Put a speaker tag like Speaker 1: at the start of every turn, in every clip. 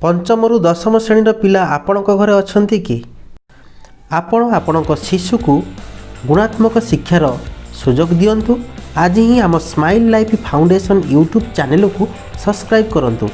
Speaker 1: पंचमरु दशम श्रेणीर पिला आपणक घरे अछंती कि आपण आपणक शिशुको गुणात्मक शिक्षार सुजोग दियंतु। आज ही आम smile life foundation YouTube channel को सब्सक्राइब करंतु।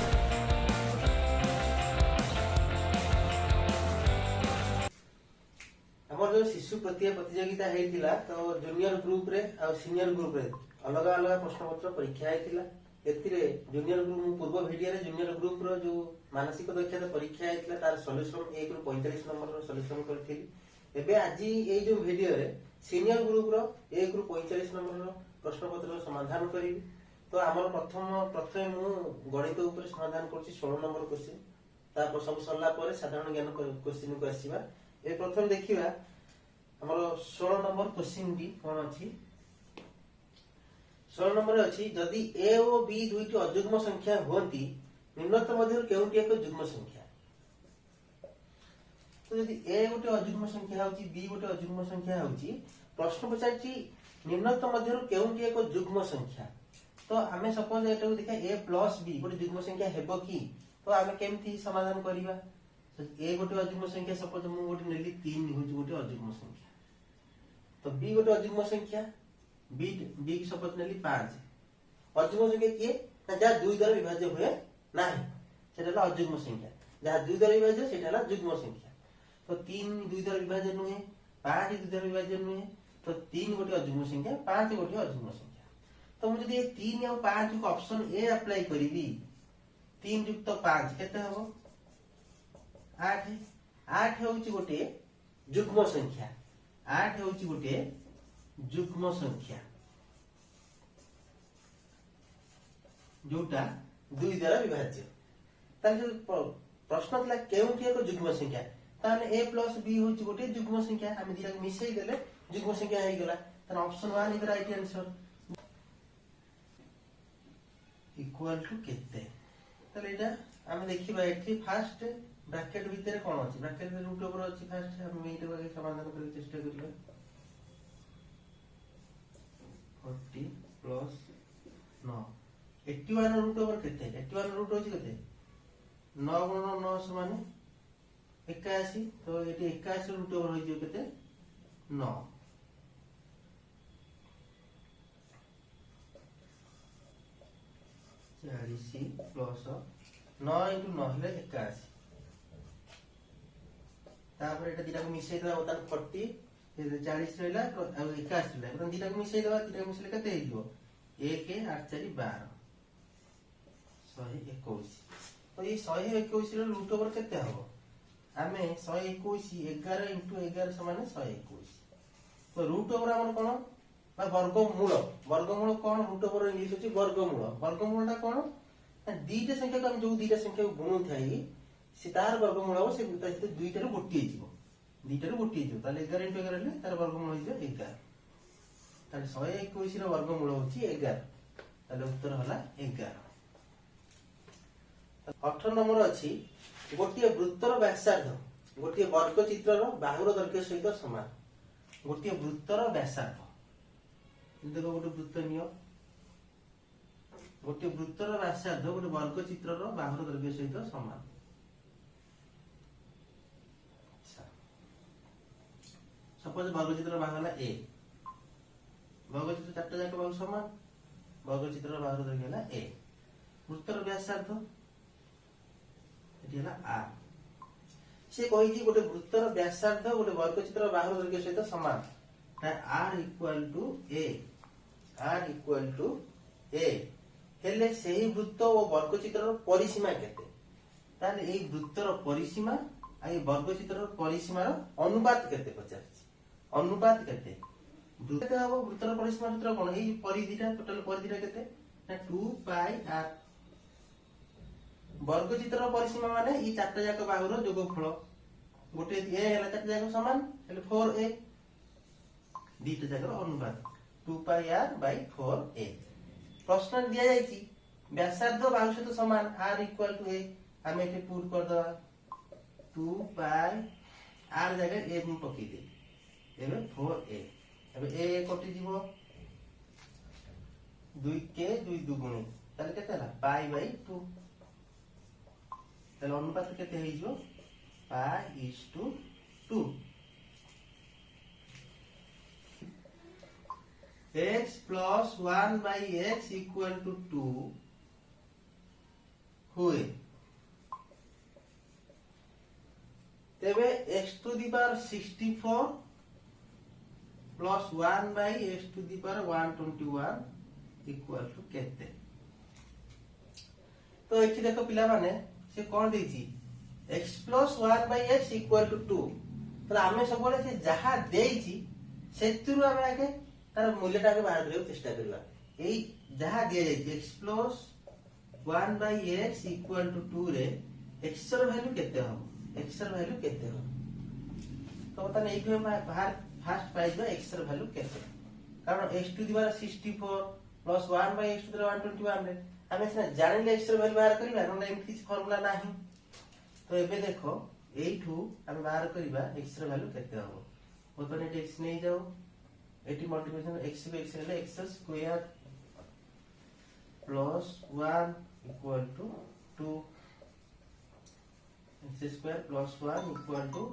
Speaker 2: हमर जो शिशु प्रतियोगिता हेतिला तो जूनियर ग्रुप रे आ सीनियर ग्रुप रे अलग अलग प्रश्न पत्र परीक्षा हेतिला। एतिरे जूनियर ग्रुप पूर्व वीडियो रे जूनियर ग्रुप रो जो मानसिक दक्षता परीक्षा हेतिला तार सॉल्यूशन 1 ରୁ 45 नंबर रो सॉल्यूशन करथिली। एबे आज ए जो वीडियो रे सीनियर ग्रुप रो 1 ରୁ 45 नंबर रो प्रश्न पत्र रो समाधान करिवि। तो हमर प्रथमे मु गणित ऊपर समाधान करछि 16 नंबर क्वेश्चन। तापर सब सरला परे साधारण ज्ञान क्वेश्चन को आसीबा। ए प्रथम देखिबा हमर 16 नंबर क्वेश्चन भी कोन अछि। 16 नंबर अछि जदि a और b दुईटी अयुग्म संख्या होंती निम्नतम मध्य केउटी एक युग्म संख्या। तो यदि a गोटे अयुग्म संख्या होची b गोटे अयुग्म संख्या होची प्रश्न पचारची निम्नतम मध्य केउटी एक युग्म संख्या। तो आमे सपोज एटा देखा a + b गोटे युग्म संख्या हेबो की। तो आमे केमथि समाधान करिबा। a गोटे अयुग्म संख्या सपोज मु गोटे नेली 3 होची गोटे अयुग्म संख्या। तो b गोटे अयुग्म संख्या b की सपोज नेली 5। अयुग्म संख्या किए ना जा 2 द्वारा विभाज्य हुए नाही सेटा अयुग्म संख्या। जहाँ 2 द्वारा विभाज्य सेटा युग्म संख्या। तो 3 2 द्वारा विभाज्य नुहे 5 2 द्वारा विभाज्य नुहे। तो 3 गोटे अयुग्म संख्या 5 गोटे अयुग्म संख्या। तो मुझे ये 3 और 5 को ऑप्शन ए अप्लाई करिवि 3 युक्त 5 केते हबो 8। 8 होउची गोटे युग्म संख्या। 8 होउची गोटे युग्म संख्या जोटा 2 द्वारा विभाज्य। ताले प्रश्न थला केउठी एक युग्म संख्या ताने a + b होची गोटे युग्म संख्या। हम दिला मिसई देले युग्म संख्या हे गेला। त option 1 is right answer. Equal to केते ताले एटा हम देखिबा एठी फर्स्ट ब्रैकेट भीतर कोन अछि। ब्रैकेट में रूट ओवर अछि। फर्स्ट हम एटा वाके समाधान करे चेष्टा करिबा। 40 प्लस 9 81 रूट ओवर केते 81 रूट होची केते 9 गुणन 9 समान 81। तो एटी 81 रूट ओवर होई जो केते 9। चालीसी प्लस 9 into 9 हेले 81। तापर एटा दिटा को मिसई देबा बता 40 40 रहला आ 81 रहला। अपन दिटा को मिसई देबा दिटा को मिसले केते हेइबो 1 8 4 12 121। तो ये 121 रो रूट ओवर केते हबो हमें 121 11 into 11 समान 121। तो रूट ओवर हमर कोन बा वर्गमूल कोन रूट ओवर इंग्लिश होची वर्गमूलटा कोन ना दीटा संख्या को हम जो दीटा संख्या को गुणु थाई से तार वर्गमूल हो से दुईटा रो गोटी जीवो दुईटा रो गोटी जीवो ताले 11 into 11 ले तार वर्गमूल हो जाय 11। ताले 121 रो वर्गमूल होची 11। ताले उत्तर होला 11। 18 नंबर अछि गोटिए वृत्तर व्यासार्ध गोटिए वर्ग चित्रर बाहुर दैर्घ्य सहित समान। गोटिए वृत्तर व्यासार्ध देखो गोटे वृत्त नियो गोटे वृत्तर व्यासार्ध गोटे वर्ग चित्रर बाहुर दैर्घ्य सहित समान। सपोज वर्ग चित्र बाहु होला a वर्ग चित्र चारटा जाक बाहु समान वर्ग चित्रर बाहुर दैर्घ्य होला a। वृत्तर व्यासार्ध एटी होला r। से कहि जी गोटे वृत्तर व्यासार्ध गोटे वर्ग चित्रर बाहुर दैर्घ्य सहित समान r इक्वल टू a हेले सेही वृत्त और वर्ग चित्रर परिसीमा केते। ताले एई वृत्तर परिसीमा आ ए वर्ग चित्रर परिसीमार अनुपात केते पचारछि। अनुपात केते वृत्त हबो वृत्तर परिसीमा सूत्र कोन एई परिधिटा टोटल परिधिटा केते ना 2 पाई r। वर्ग चित्रर परिसीमा माने ई चारटा जाक बाहुर जोगफल गोटे a हैला चारटा जाक समान हेले 4a दीटा जाकर अनुपात 2 पाई r by 4a। प्रश्न दिया जायछि व्यासार्ध बाहु सहित समान r इक्वल टू a हमें एटे पुट कर दवा 2 पाई r जगह a मु पकई दे एबे 4a एबे a कटि जीवो 2 के 2 दुगुणे ताले केते हला पाई by 2 ताले अनुपात केते हे जो π/2 x plus 1 by x equal to 2 हुए तेबे x to the power 64 plus 1 by x to the power 121 equal to केते। तो एठी देखो पिला माने से कोन देछि x plus 1 by x equal to 2 तो आमे सब बोले से जहा देछि सेतिरु आमे आके तार मूल्यटा के बाहर करियो चेष्टा करबा एई जहा दिया जाय x plus 1 by x equal to 2 रे x ର वैल्यू केते हो x ର वैल्यू केते हो तो तने एठी बाहर फर्स्ट पाइ जो x ର वैल्यू केते कारण x to the power 64 plus 1 by x to the power 121 रे हमें सिना जानिले x ର वैल्यू बाहर करिबा न एमथि फार्मूला नाही तो एबे देखो एठू हम बाहर करिबा x ର वैल्यू केते हो बोतने x नै जाओ एटी मल्टीप्लिकेशन x by x ले x square plus 1 equal to 2 x square plus 1 equal to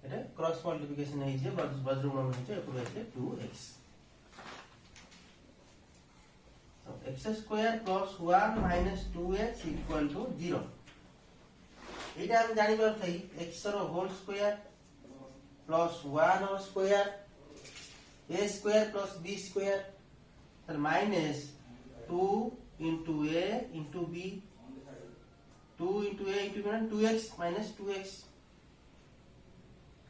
Speaker 2: एटा क्रॉस मल्टीप्लिकेशन है जे वज्रगुणन है एको बेसे 2x तो x square plus 1 minus 2x equal to 0 एटा हम जानि परथई x रो होल स्क्वायर प्लस 1 और square a square plus b square तर minus 2 into a into b 2 into a into b 2x minus 2x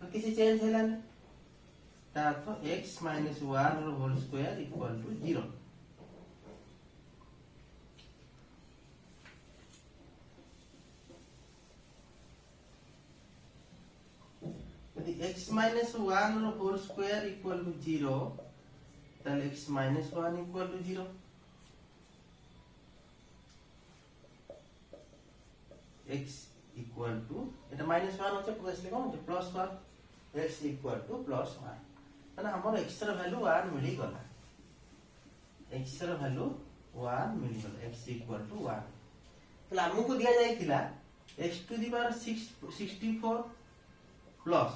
Speaker 2: तो किसी चेंज हैला ने ता तो x minus 1 रो होल स्क्वायर इक्वल टू 0 यदि x minus 1 रो होल स्क्वायर इक्वल टू 0 ताले x minus 1 equal to 0 x equal to एटा माइनस 1 होचे प्लस लिखो जे plus 1 x equal to plus 1 तने हमर x रो वैल्यू 1 मिली गला x रो वैल्यू 1 मिली गला x इक्वल टू 1 तला हमकु दिया जायतिला x to the power 64 plus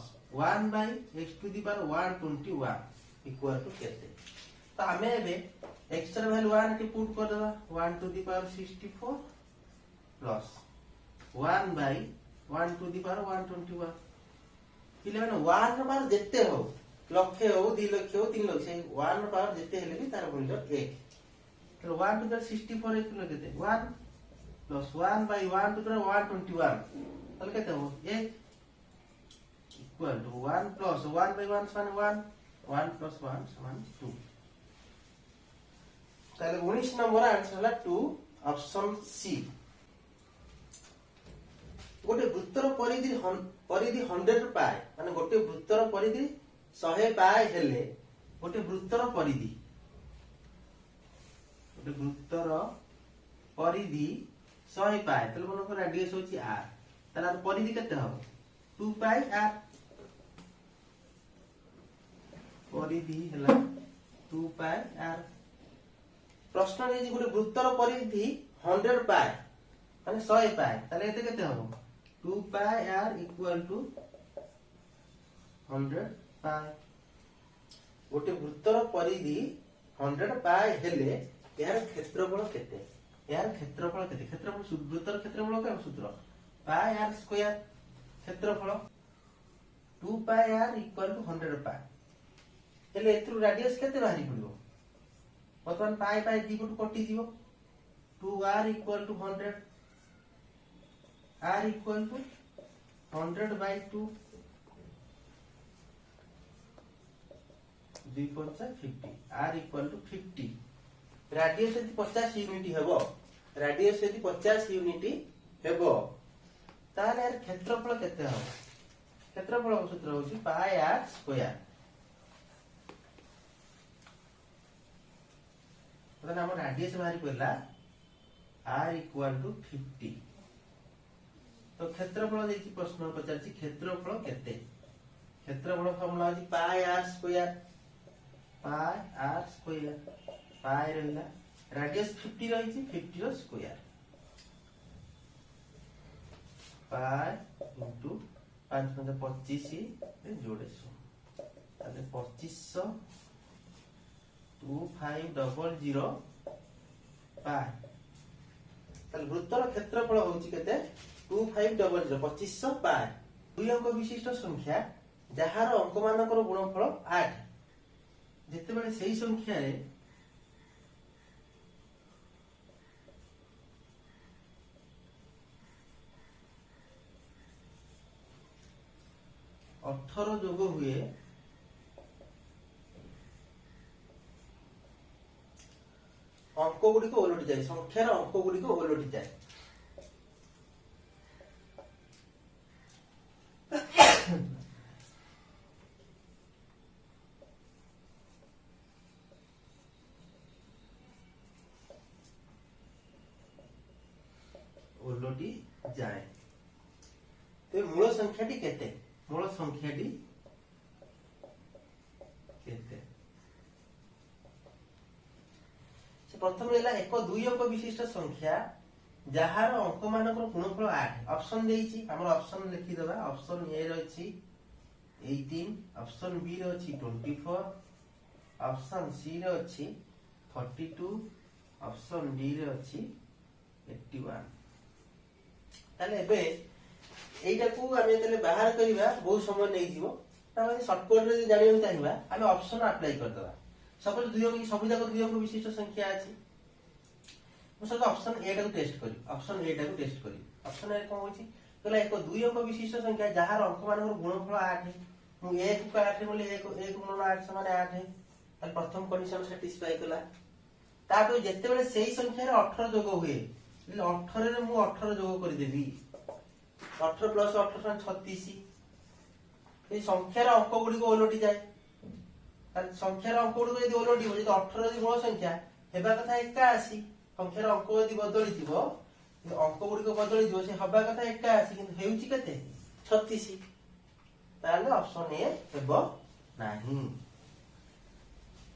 Speaker 2: 1 by x to the power 121 equal to केते तो हमें एबे x रो वैल्यू 1 के पुट कर देबा 1 to the power 64 plus 1 by 1 to the power 121 पिले माने 1 रो पावर जेते हो लक्ष्य हो 2 लक्ष्य हो 3 लक्ष्य 1 रो पावर जेते हेले भी तार मूल्य 1 तो 1 to the 64 इक्वल केते 1 प्लस 1 by 1 to the 121 तल केते हो 1 इक्वल टू 1 प्लस 1 by 1 समान 1 1 plus 1 समान 2 ताले 19 नंबर आंसर होला 2 ऑप्शन सी गोटे वृत्तर परिधि 100 पाए माने गोटे वृत्तर परिधि 100 पाए हेले गोटे वृत्तर परिधि 100 पाए तले मन को रेडियस होची r तला परिधि केते हो 2 पाई r परिधि हला 2 पाई r प्रश्न रे गोटे वृत्तर परिधि 100 पाए माने 100 पाए तले एते केते हो 2 pi r equal to 100 pi गोटे वृत्तर परिधि 100 पाए हेले यार क्षेत्रफल केते यार क्षेत्रफल केते क्षेत्रफल वृत्तर क्षेत्रफल का सूत्र पाई r स्क्वायर क्षेत्रफल 2 pi r equal to 100 pi हेले एथु रेडियस केते बाहरी पड़िबो बर्तमान पाई पाई दीपट कटि जीवो 2r equal to 100 r equal to 100 by 2 2 50 r equal to 50 radius यदि 50 यूनिट हेबो रेडियस यदि 50 यूनिट हेबो ताले यार क्षेत्रफल केते हो क्षेत्रफल सूत्र होची पाई r स्क्वायर तने हम रेडियस बाहरी पड़ला r equal to 50 तो क्षेत्रफल देछि प्रश्न पचारछि क्षेत्रफल केते क्षेत्रफल फॉर्मूला अछि पाई r स्क्वायर पाई रहला रेडियस 50 रहिछि 50 रो स्क्वायर पाए इंटू 5×25 जोड़े 2500 2500 पाए वृत्तर क्षेत्रफल होची केते 2500 2500 पाए दुई अंक विशिष्ट संख्या जहार अंक मानकर गुणफल 8 जेतेबेले सेही संख्या रे 18 जोग हुए अंक गुड़ी को ओलटी जाए संख्यार अंक गुड़ी को ओलटी जाए ओलटी जाए तो मूल संख्याटी केते मूल संख्याटी केते प्रथम है एक दुई अंक विशिष्ट संख्या जहार अंक मानकर गुणफल 8 ऑप्शन देइछि हमर ऑप्शन लिखि देबा ऑप्शन ए रे अछि 18 ऑप्शन बी रे अछि 24 ऑप्शन सी रे अछि 32 ऑप्शन डी रे अछि 81 ताले एबे एइटा को आमे तले बाहर करिबा बहुत समय नै जिवो तामे शॉर्टकट रे जानियो चाहिबा आमे ऑप्शन अप्लाई कर देबा सपोज दुई अंक सब जाक दुई अंक विशिष्ट संख्या अछि मु सब ऑप्शन ए टा को टेस्ट करी ऑप्शन ए टा को टेस्ट करी ऑप्शन ए कोन होछि कहला एक दुई अंक विशिष्ट संख्या जहार अंक मानकर गुणफल 8 मु 1 को 8 बोले 1 गुणन 8 समान 8 ताल प्रथम कंडीशन सैटिस्फाई कला तापर जेते बेले सेही संख्या रे 18 जोग हुए 18 रे मु 18 जोग करि देबी 18 प्लस 18 36 ए संख्यार अंक गुडी को ओलटी जाए तार संख्यार अंक गुडी को यदि ओलटी हो यदि 18 यदि मूल संख्या हेबा कथा 81 संख्यार अंक यदि बदली दिबो अंक गुडी को बदली दिबो से हबा कथा 81 किंतु हेउची कते 36 ताले ऑप्शन ए हेबो नाही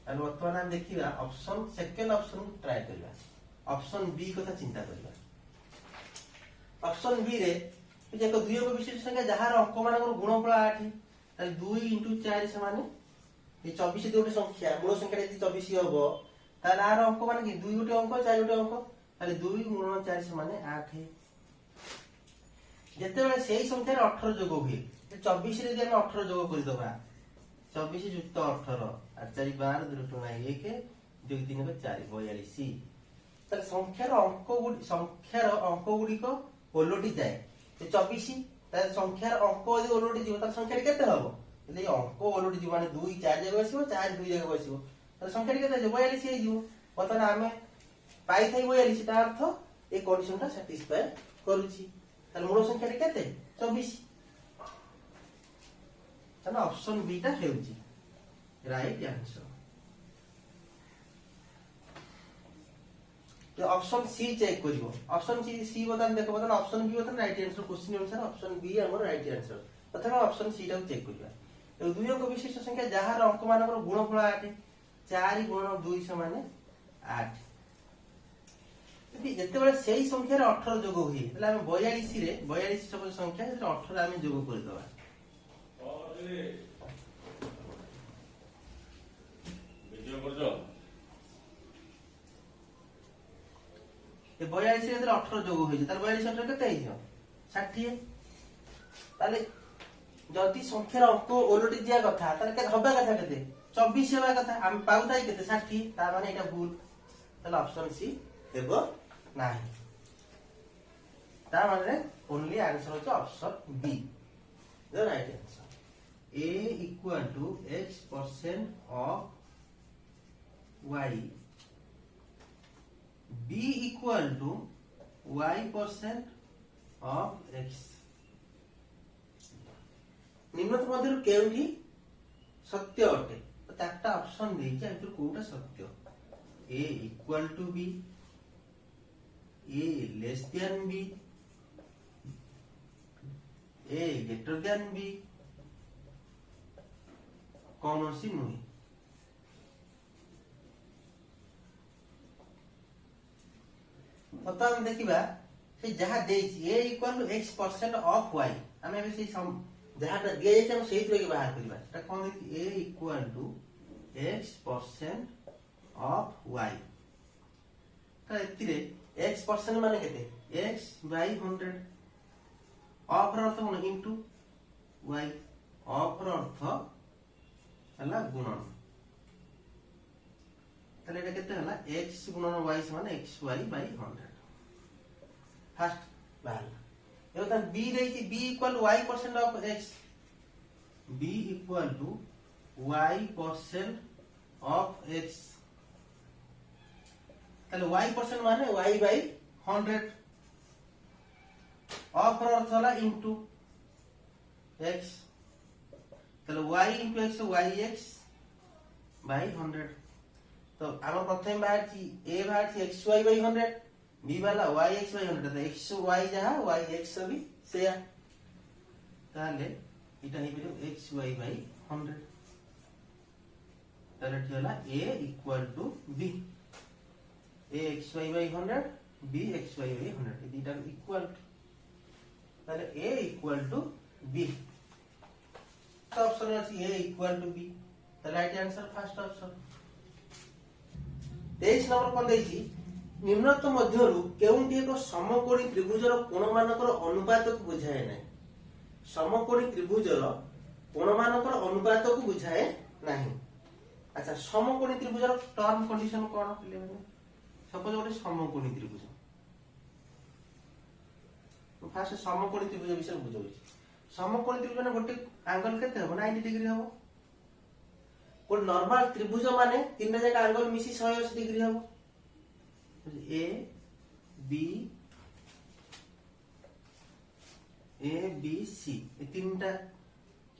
Speaker 2: ताले वर्तमान हम देखिबा ऑप्शन सेकंड ऑप्शन ट्राई करबा ऑप्शन बी कथा चिंता करबा ऑप्शन बी रे एक दुई अंक विशिष्ट संख्या जहार अंक मानकर गुणफल 8 ताले 2 * 4 समान ये 24 दी गोटे संख्या मूल संख्या यदि 24 हबो ताले आर अंक मान कि 2 गोटे अंक 4 गोटे अंक ताले 2 * 4 समान 8 जेते बेले सेही संख्या रे 18 जोग हुए 24 रे यदि हम 18 जोग करि दबा 24 + 18 8 4 12 2 टुना 1 2 3 को 4 42 ताले संख्यार अंक गुडी को ओलटी जाए 24 ताले संख्यार अंक यदि ओलटी जीव ताले संख्या केते हबो यदि अंक ओलटी जीव माने 2 4 जगह बसिबो 4 2 जगह बसिबो ताले संख्या केते 42 हे जीव पतन आमे पाई थाई 42 ता अर्थ ए कंडीशन ता सैटिस्फाई करूची ताले मूल संख्या केते 24 ताले ऑप्शन बी ता हेउची राइट आंसर तो ऑप्शन सी चेक करिवो ऑप्शन सी बतन देखो बतन ऑप्शन बी बतन राइट आंसर क्वेश्चन अनुसार ऑप्शन बी हमर राइट आंसर तथा ऑप्शन सी टा चेक करिवा ए दुई अंक विशिष्ट संख्या जहार अंक मानकर गुणफल 8 4 * 2 समान 8 यदि जेते बेले सेही संख्या रे 18 जोग होई तले हम 42 रे 42 सब संख्या से 18 हम जोग कर दवा
Speaker 3: वीडियो कर दो
Speaker 2: ए 42 रे 18 जोग होई तार 42 18 केते हियो 60 ताले जदि संख्यार अंक ओलटी दिया कथा ताले के हबा कथा केते 24 हेबा कथा हम पाउ थाई केते 60 ता माने एटा भूल ताले ऑप्शन सी देबो नाही ता माने ओनली आंसर होच option be the right answer a = x% of y b = y% of x निम्नत मध्य केउठी सत्य अटे तो चारटा ऑप्शन देई जे एतु कोटा सत्य a = b a less than b a greater than b कौन सी नुई तो हम देखिबा से जहाँ देइछि a equal x% of y आमे एबे से जहाँ दिया जाइछि हम सेही तरह बाहर करबा एटा कोन देछि a equal to x% of y तो एतिरे x% माने केते x by 100 ऑफ रो अर्थ कोन इनटू y ऑफ रो अर्थ हला गुणन ताले एटा केते हला x गुणन y समान xy by 100 फर्स्ट बाहर एवं b देछि b equal y% of x b equal to y% of x ताले y% माने y by 100 ऑफ रो अर्थ हला इनटू x ताले y into x yx by 100 तो हम प्रथम बाहर छी a बाहर छी xy by 100 b वाला yx by 100 तो xy जहां yx भी सेया ताले इटा ही बिलो xy by 100 ताले ठेला a equal to b a xy by 100 b xy by 100 ये दीटा इक्वल ताले a इक्वल टू b तो ऑप्शन अछि a इक्वल टू b तो right answer first option 23 number कोन देछि निम्नलिखित मध्यरु केउंटी एक समकोणी त्रिभुजर कोणमानकर अनुपात को बुझाए नै समकोणी त्रिभुजर कोणमानकर अनुपात को बुझाए नाही अच्छा समकोणी त्रिभुजर टर्म कंडीशन कोन पिले सपोज गोटे समकोणी त्रिभुज फास्ट समकोणी त्रिभुज विषय बुझौ समकोणी त्रिभुज ने गोटे एंगल केते हो 90 डिग्री हो को नॉर्मल त्रिभुज माने तीन जगह एंगल मिसी 180 डिग्री हो ए बी सी ये तीनटा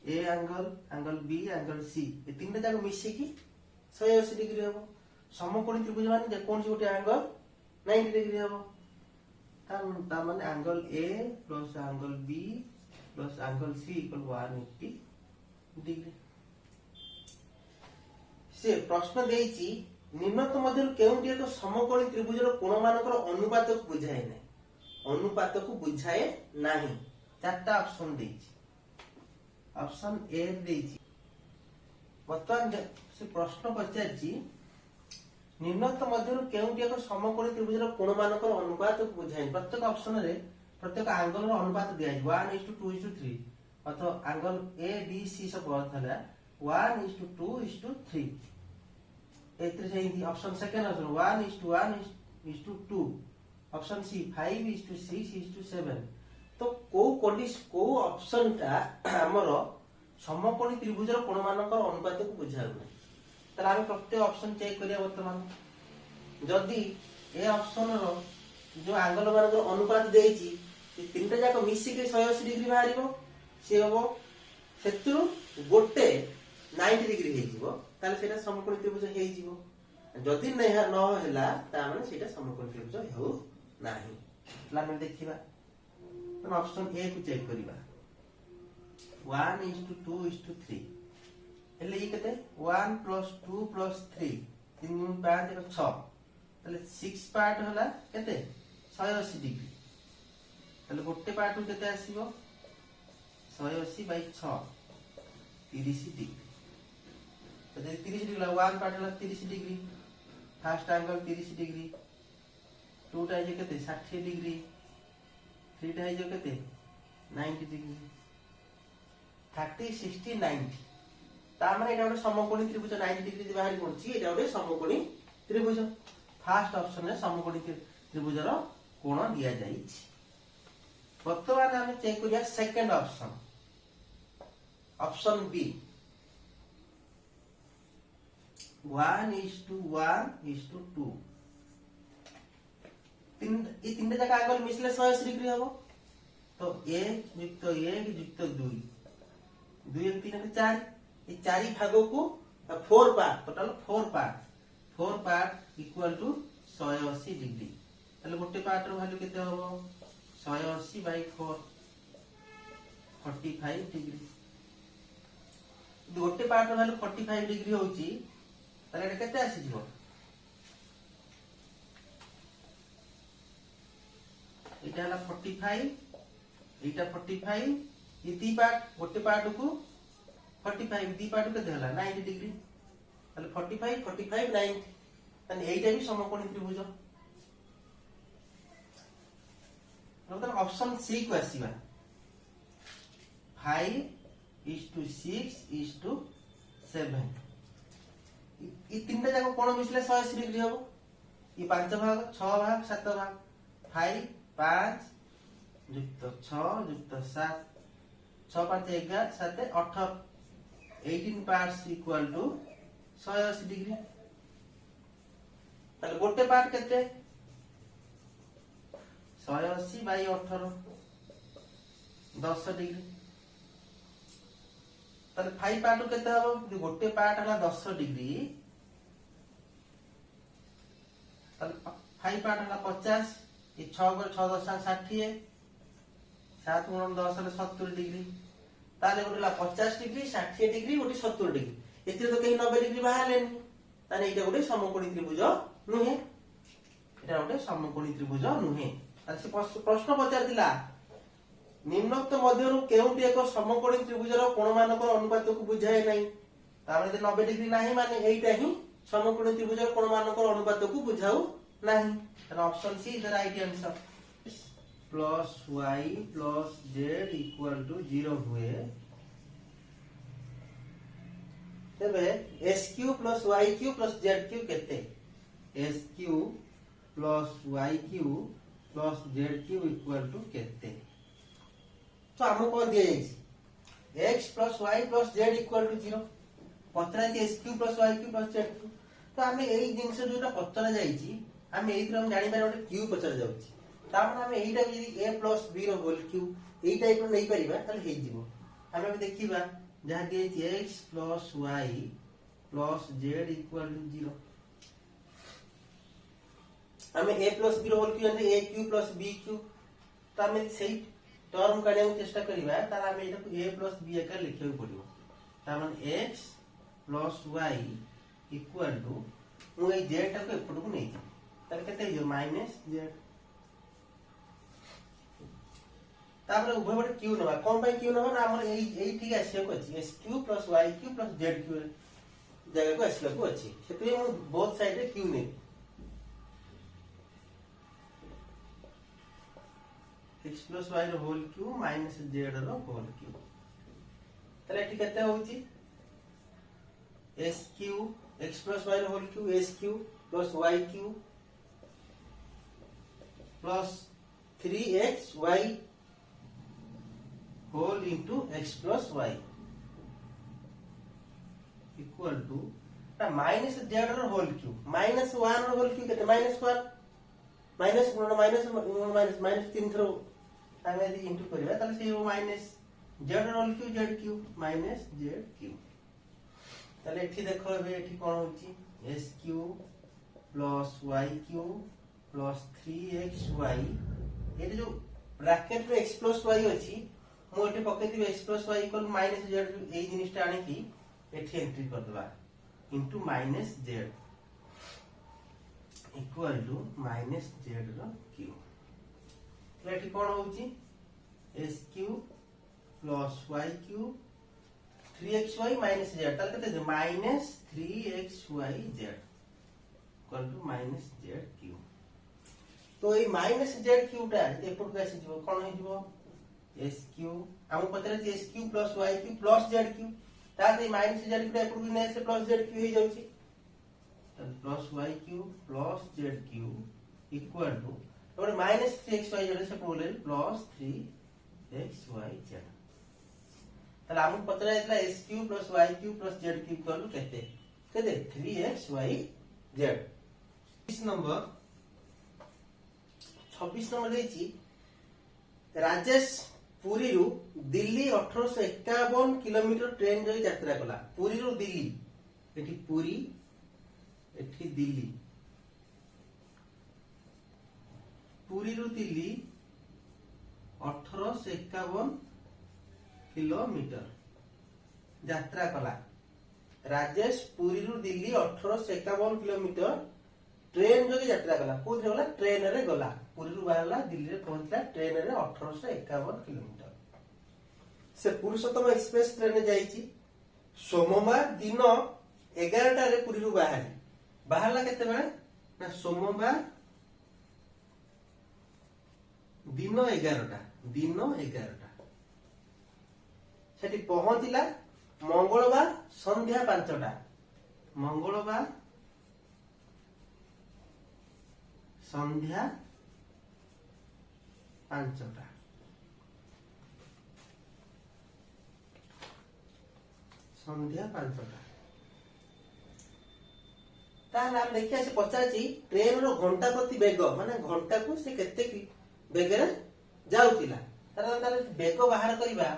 Speaker 2: A angle B angle C ये तीनटा जाक मिसी की 180 डिग्री हो समकोणी त्रिभुज माने जे कोन गोटे एंगल 90 डिग्री हो ता माने angle A plus angle B plus angle C equal 180 degree से प्रश्न देइछि निम्नलिखित मध्यरु केउंटी एक समकोणी त्रिभुजर कोणमानकर अनुपात को बुझाए नै अनुपात को बुझाए नाही चारटा ऑप्शन देइछि ऑप्शन ए देइछि वर्तमान से प्रश्न पचारछि निम्नलिखित मध्यरु केउंटी एक समकोणी त्रिभुजर कोणमानकर अनुपात को बुझाए प्रत्येक ऑप्शन रे प्रत्येक एंगल रो अनुपात दिया 1:2:3 अथवा एंगल ए बी सी सब हला 1:2:3 एतरे सेही option second option 1:1:2 option C 5:6:7 तो को कंडीशन को ऑप्शन ता हमरो समकोणी त्रिभुजर कोणमानकर अनुपात को बुझाउ नै त हम प्रत्येक ऑप्शन चेक करिया वर्तमान जदी ए ऑप्शन रो जो एंगल मानकर अनुपात देइछि से तीनटा जाक मिसी के 180 डिग्री बाहरिबो से हबो सेतु गोटे 90 डिग्री हे जिवो ताले सेटा समकोणी त्रिभुज हे जिवो जदी नै न होला ता माने सेटा समकोणी त्रिभुज हो नाही ला हम देखिबा तो ऑप्शन ए को चेक करिबा 1:2:3 एले ई कते 1 + 2 + 3 3 5 6 ताले 6 पार्ट होला कते 180 डिग्री ताले गोटे पार्ट को कते आसीबो 180/6 30 डिग्री तो 30 डिग्री 1 पार्ट होला 30 डिग्री फर्स्ट एंगल 30 डिग्री 2 टा जे कते 60 डिग्री 3 टा जे कते 90 डिग्री 30 60 90 ता माने एटा गोटे समकोणी त्रिभुज 90 डिग्री बाहर पड़छि एटा गोटे समकोणी त्रिभुज फर्स्ट ऑप्शन रे समकोणी त्रिभुजर कोण दिया जाइछि वर्तमान हम चेक करिया सेकंड ऑप्शन ऑप्शन बी 1:1:2 तीन जगह एंगल मिसले 180 डिग्री हबो तो a युक्त 1 युक्त 2 2 1 3 4 ये चारि भाग को 4 part total 4 part equal to 180 degree ताले गोटे पार्ट रो वैल्यू केते हबो 180/4 45 डिग्री गोटे पार्ट रो वैल्यू 45 डिग्री होची ताले एटा केते आसी जिवो एटा हला 45 एटा 45 ये दी पार्ट गोटे पार्ट को 45 दी पार्ट के हला 90 डिग्री ताले 45 45 90 ताले एटा भी समकोणी त्रिभुज मतलब ऑप्शन सी को आसीबा 5:6:7 ये तीनटा जाको कोण मिसले 180 डिग्री हो ये 5 भाग 6 भाग 7 भाग 5 5 युक्त 6 युक्त 7 6 5 11 7 18 18 पार्ट्स इक्वल टू 180 डिग्री ताले गोटे पार्ट केते 180 बाई 18 10 डिग्री ताले 5 पार्ट केते हबो गोटे पार्ट हला 10 डिग्री ताले 5 पार्ट हला 50 ये 6 को 6 10 60 7 गुणन 10 हला 70 डिग्री ताले गोटे हला 50 डिग्री 60 डिग्री गोटे 70 डिग्री एतिर तो कहीं 90 डिग्री बाहरलेनी ताने एटा गोटे समकोणी त्रिभुज नुहे एटा गोटे समकोणी त्रिभुज नुहे से प्रश्न पचारथिला निम्नोक्त मध्यरु केउटी एक समकोणी त्रिभुजर कोण मानकर अनुपात को बुझाए नाही तामे 90 डिग्री नाही माने एइटा ही समकोणी त्रिभुजर कोण मानकर अनुपात को बुझाउ नाही तर option C is the right answer plus y plus z equal to 0 हुए तबे sq plus yq plus zq केते sq plus yq plus zq equal to केते तो हमको कोन दिया जाइछि x plus y plus z equal to 0 पतरा के sq plus yq plus zq तो हमें एई जिंस जोटा पतरा जाइछि हमें एई हम जानि बारे ओटे q पचर जाउछि तापर हमें एइटा भी a प्लस b रो होल q एई टाइप रो नै परिबा ताले हे जिवो हमें देखिबा जहा दिए x plus y plus z equal to 0 हमें a प्लस b रो होल क्यू यानी a cube plus b cube तो हमें सही टर्म काढे चेष्टा करिबा तार हमें एटा a प्लस b एका लिखियो पड़िबो तार माने x plus y equal to मु ए z टा को एपट को नै तार केते हो माइनस z तापर उभय बटे q नबा कोन पय q नबा ना हमर एई ठीक आसिया को अछि sq plus yq plus zq जगह को आसिया को अछि सेते मु बोथ साइड रे q नै x plus y रो होल क्यू माइनस z रो होल क्यू तले एठी केते होउची sq x plus y रो whole cube sq plus yq plus 3xy whole into x plus y equal to minus z रो होल क्यू माइनस 1 रो whole cube केते minus 1 minus minus minus minus 3 थ्रो तामे यदि इंटू करबा ताले से minus z whole cube zq minus zq ताले एठी देखो एबे एठी कोन होची sq plus yq plus 3xy एठी जो ब्रैकेट रे x प्लस y अछि मो एठी पके दिबे x plus y equal minus z एई जिनिसटा आनी की एठी एंट्री कर दबा into minus z equal to minus z रो q एठी कोन होउची sq plus yq 3xy minus z ताले केते minus 3xyz equal to minus zq तो ए माइनस zq टा एपट का आसी जिवो कोन हे जिवो sq हम पतरे sq plus yq plus zq ताते माइनस zq टा एपट ने से प्लस zq हे जाउची ताले plus yq plus zq equal to और माइनस 3xyz से बोले प्लस 3xyz ताले हम पतरा इतला sq plus yq plus zq equal to केते केते 3xyz इस नंबर 26 नंबर देछि राजेश पुरी रु दिल्ली 1851 किलोमीटर ट्रेन जो यात्रा कला पुरी रु दिल्ली एठी पुरी एठी दिल्ली पुरी रु दिल्ली 1851 किलोमीटर यात्रा कला राजेश पुरी रु दिल्ली 1851 किलोमीटर ट्रेन जो यात्रा कला कोन गला ट्रेन रे गला पुरी बाहर दिल्ली में पहुंचला ट्रेन रे 1851 किलोमीटर। से पुरुषोत्तम एक्सप्रेस ट्रेन जाइए सोमवार दिन 11 पुरी बाहर केते बेले ना सोमवार दिन 11 सेठी पहुंचला मंगलवार संध्या 5टा मंगलवार संध्या 5टा संध्या 5टा ताहले हम देखिया से पचाची ट्रेन रो घंटा प्रति बेग माने घंटा को से केते बेग रे जाउतिला तारे बेग बाहर करबा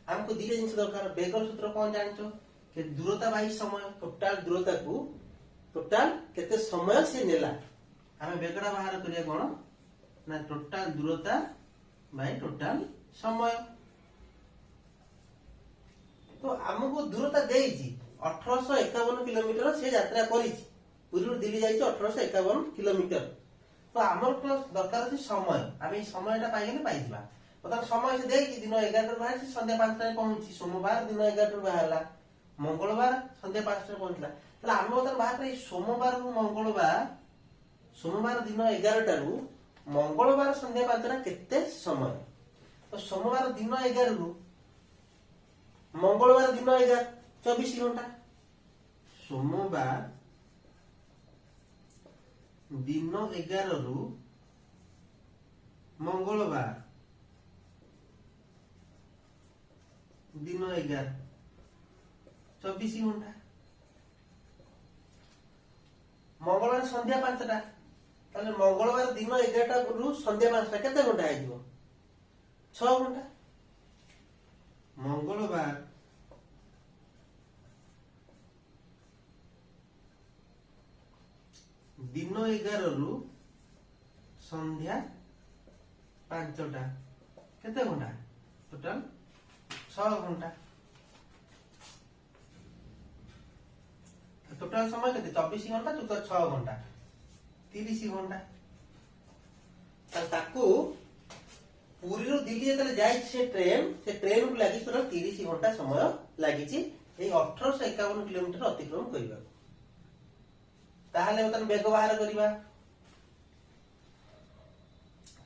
Speaker 2: हमको दिले जिंस दरकार बेगर सूत्र कौन जानचो कि दूरता बाई समय टोटल दूरता को टोटल केते समय से नेला हमें बेगड़ा बाहर करिया कोन ना टोटल दूरता बाई टोटल समय तो हमको दूरता देइची 1851 किलोमीटर से यात्रा करिची पुरी दिल्ली जाइए 1851 किलोमीटर तो आमर दरकार अच्छे समय आम समयटा पाइले पाइबा बर्तमान समय से देखिए दिन 11 बाहर संध्या 5टा पहुंची सोमवार दिन 11 बाहर मंगलवार संध्या 5टा पहुंचला आम बर्तमान बाहर सोमवार सोमवार दिन 11 रु मंगलवार संध्या 5टा केते समय तो सोमवार दिन 11 रु मंगलवार दिन 11 24 घंटा सोमवार दिन 11 रु मंगलवार दिन 11 24 घंटा मंगलवार संध्या 5टा ताले मंगलवार दिन 11 रु संध्या 5टा केते घंटा आइजो 6 घंटा मंगलवार दिन 11 रु संध्या 5टा केते घंटा टोटल 6 घंटा टोटल समय केते 24 घंटा तो 6 घंटा 30 घंटा ताकू पुरी रो दिल्ली जतले जाई से ट्रेन को लागि टोटल 30 घंटा समय लागिची ए 1851 किलोमीटर अतिक्रम करिबा ताहले बतन बेग बाहर करिबा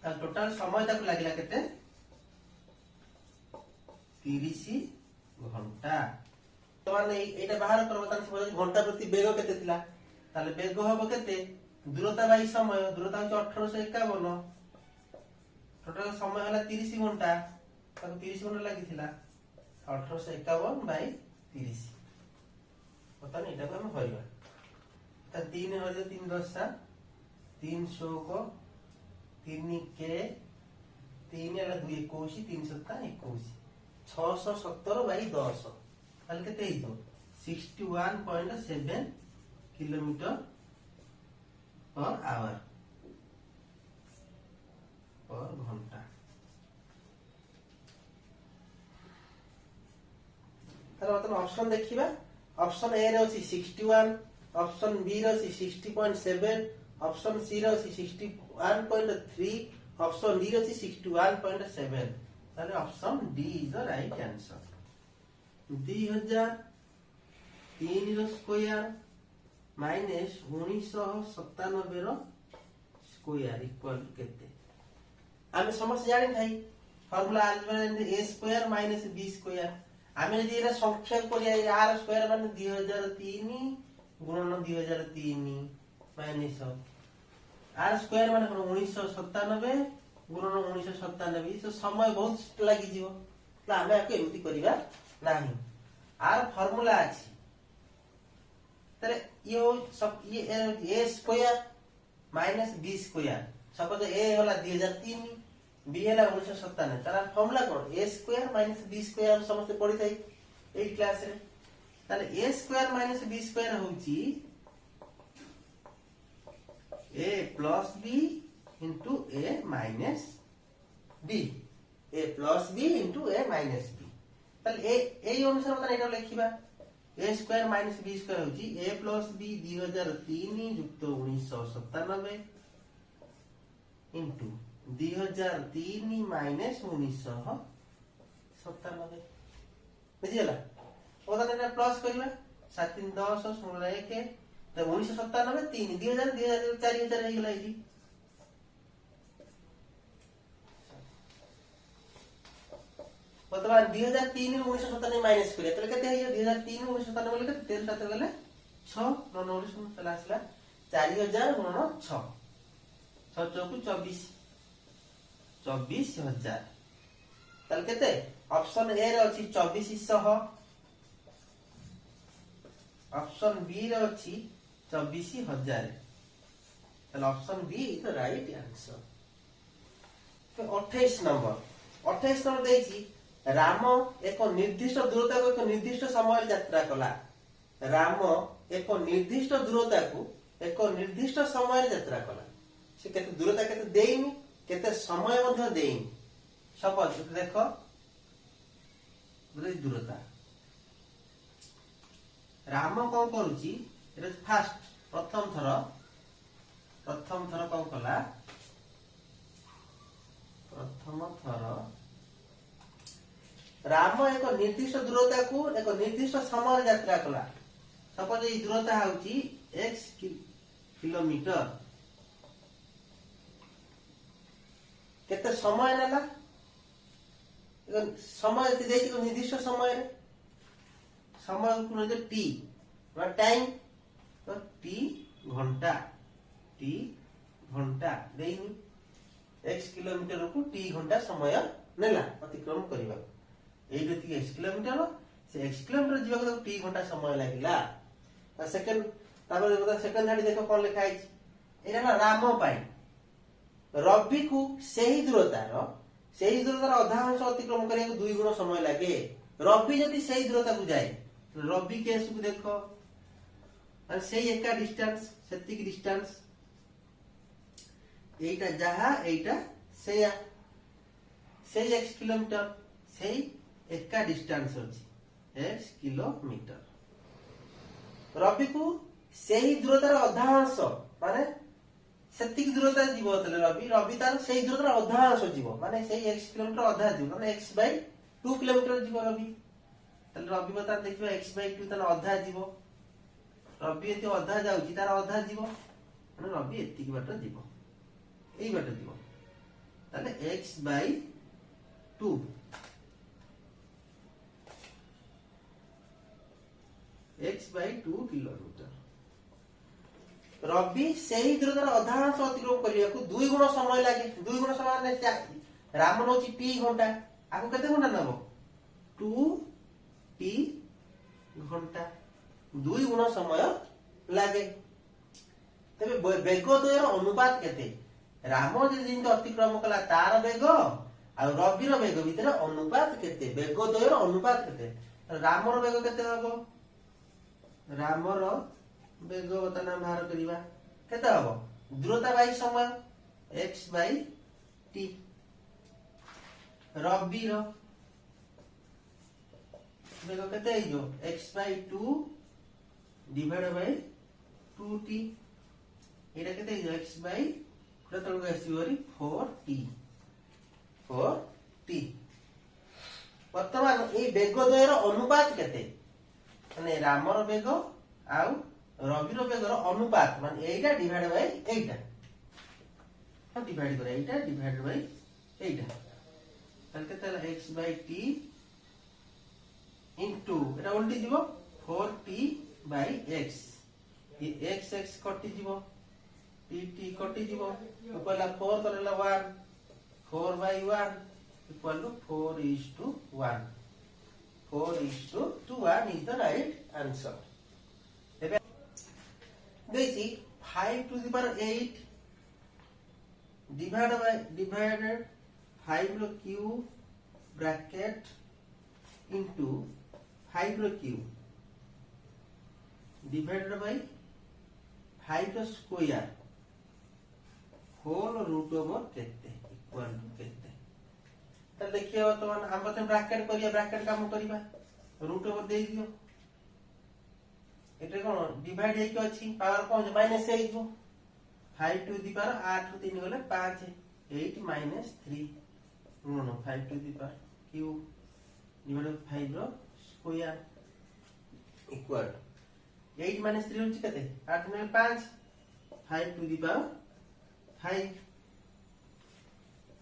Speaker 2: ता टोटल समय ताकू लागिला केते 30 घंटा तो माने एटा बाहर करबो तान से घंटा प्रति बेग केते थिला ताले बेग होबो केते दूरता बाई समय दूरता हो 1851 टोटल समय हला 30 घंटा ताको 30 घंटा लागिथिला 1851 बाई 30 बतन एटा को हम भरिबा ता 3 हजे 3 10 300 को 3 के 3 हला 2 21 3 7 21 670 बाई 10 ताले केते हितो 61.7 किलोमीटर पर आवर पर घंटा तार मतलब ऑप्शन देखिबा ऑप्शन ए रे अछि 61 ऑप्शन बी रे अछि 60.7 ऑप्शन सी रे अछि 61.3 ऑप्शन डी रे अछि 61.7 ताले option D is the right answer 2003 रो स्क्वायर माइनस 1997 रो स्क्वायर इक्वल केते आमे समस्त जानि थाई formula algebra A square minus B square आमे जे एरा संख्या करिया आर स्क्वायर माने 2003 गुणन 2003 माइनस आर स्क्वायर माने 1997 गुणन 1997 तो समय बहुत लागि जीवो तो आमे आके एमति करिबा नाही आर फार्मूला अछि तरे यो सब ये A square minus B square suppose A होला 2003 बी होला 1997 तार फार्मूला कोन A square minus B square समस्त पढि थाई ए क्लास रे ताले A square minus B square होउची A plus B into A minus B A plus B into A minus B ताले ए अनुसार मतलब एटा लिखिबा A square minus B square होची ए प्लस बी 2003 युक्त 1997 इनटू 2003 माइनस 1997 बुझीगला ओदा प्लस करबा 7 3 10 16 1 तो 1997 3 2000 4000 हो गला जी वर्तमान 2003 ରୁ 1997 माइनस करिया तले केते हेय 2003 ରୁ 1997 बोले केते 13 7 गले 6 9 9 सुन चला आसला 4000 गुणन 6 6 चौकु 24 24000 तले केते ऑप्शन ए रे अछि 2400 ऑप्शन बी रे अछि 24000 तले option B is the right answer तो 28 नंबर देछि राम एक निर्दिष्ट दूरता को एक निर्दिष्ट समय यात्रा कला राम एक निर्दिष्ट दूरता को एक निर्दिष्ट समय यात्रा कला से केते दूरता केते देइनी केते समय मध्ये देइनी सपोज देखो दूरता राम कोन करूची एटा फास्ट प्रथम थर कोन कला प्रथम थर राम एक निर्दिष्ट दूरता को एक निर्दिष्ट समय यात्रा कला सपोज ये दूरता होची x किलोमीटर केते समय नला समय देछि को निर्दिष्ट समय रे समय को जे t मतलब टाइम तो t घंटा देइनी x किलोमीटर को t घंटा समय नेला अतिक्रम करिबा एइटे ती x किलोमीटर से x किलोमीटर जीवा को t घंटा समय लागिला सेकंड तापर बता सेकंड धाडी देखो कोन लिखा है एरा ना राम पाई रवि को सही दूरतार अधा अंश अतिक्रम करिया को 2 गुण समय लागे रवि यदि सही दूरता को जाए रवि केस को देखो और सही एका डिस्टेंस सेति की डिस्टेंस एटा जहा एटा सही x किलोमीटर सही एका डिस्टेंस अछि x किलोमीटर रवि को सही दूरतार अधा अंश माने सेति की दूरता जीवो तले रवि तार सही दूरतार अधा अंश जीवो माने सही x किलोमीटर अधा जीवो माने x/2 किलोमीटर जीवो रवि तले रवि बता देखिबा x/2 तार अधा जीवो रवि एते अधा जाउची तार अधा जीवो माने रवि एति की बाट जीवो एई बाट जीवो तले x/2 x/2 किलोमीटर रवि सही दूरतार अधा अंश अतिक्रम करिया को 2 गुण समय लागे 2 गुण समय ने राम नोची t घंटा आको केते घंटा नबो 2t घंटा 2 गुण समय लागे तबे वेग द्वयर अनुपात केते राम जे जिंत अतिक्रम कला तार वेग आ रवि रो वेग भीतर अनुपात केते वेग द्वयर अनुपात केते राम रो वेग केते हबो राम रो वेग बता नाम बाहर करिबा केते हबो दूरता बाई समय x/t रवि रो वेग केते आइयो x/2 डिवाइड बाय 2t एटा केते आइयो x/ प्रतल गसिवरी 4t वर्तमान ए वेग द्वयर अनुपात केते माने राम रो वेग आउ रवि रो वेग रो अनुपात माने एटा डिवाइड बाय एटा डिवाइड करे एटा डिवाइड बाय एटा तल केते x/t इनटू एटा उल्टी जीवो 4t/x ये x कटि जीवो t कटि जीवो ऊपरला 4 तलेला 1 4/1 equal to 4:1 4:1 is the right answer देखी 5 to the power 8 divided 5 रो cube bracket into 5 रो cube divided by 5 रो square whole root over केते इक्वल टू केते त देखिए वर्तमान हम बते ब्रैकेट करिया ब्रैकेट काम करिबा रूट ओवर दे दियो एटे कोन डिवाइड हेक अछि पावर कोन -8 हो 5 टू दी पावर 8 रो 3 गले 5 8 minus 3 no 5 to the power q divided by 5 रो स्क्वायर इक्वल 8 minus 3 होची केते 8 9 5 5 to the power 5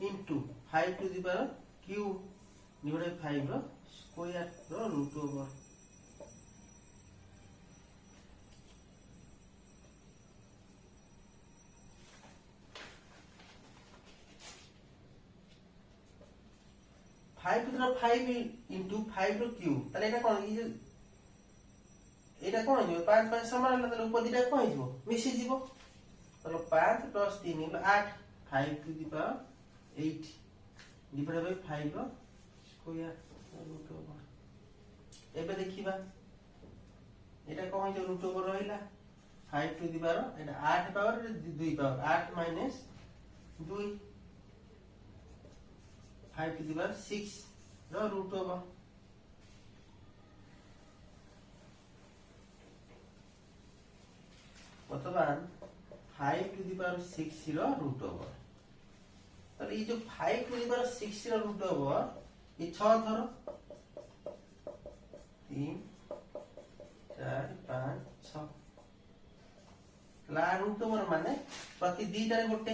Speaker 2: into 5 to the power q divided by 5 रो स्क्वायर रो root over five to 5 into 5 रो cube ताले एटा कोन ई एटा कोन हो 5 5 समान होला ताले ऊपर दिटा कोन हिजो मिसी जीवो ताले 5 प्लस 3 होला 8 5 to the power 8 divided by 5 रो स्क्वायर रूट ओवर एबे देखिबा एटा कोन हिजो रूट ओवर रहिला 5 टू द पावर एटा 8 power 2 power 8 minus 2 5 to the power 6 रो रूट ओवर वर्तमान 5 to the power 6 रो रूट ओवर तो ये जो 5 to the power 6 रो रूट ओवर ये 6 थरो 3 4 5 6 ला रूट ओवर माने प्रति दीटारे गोटे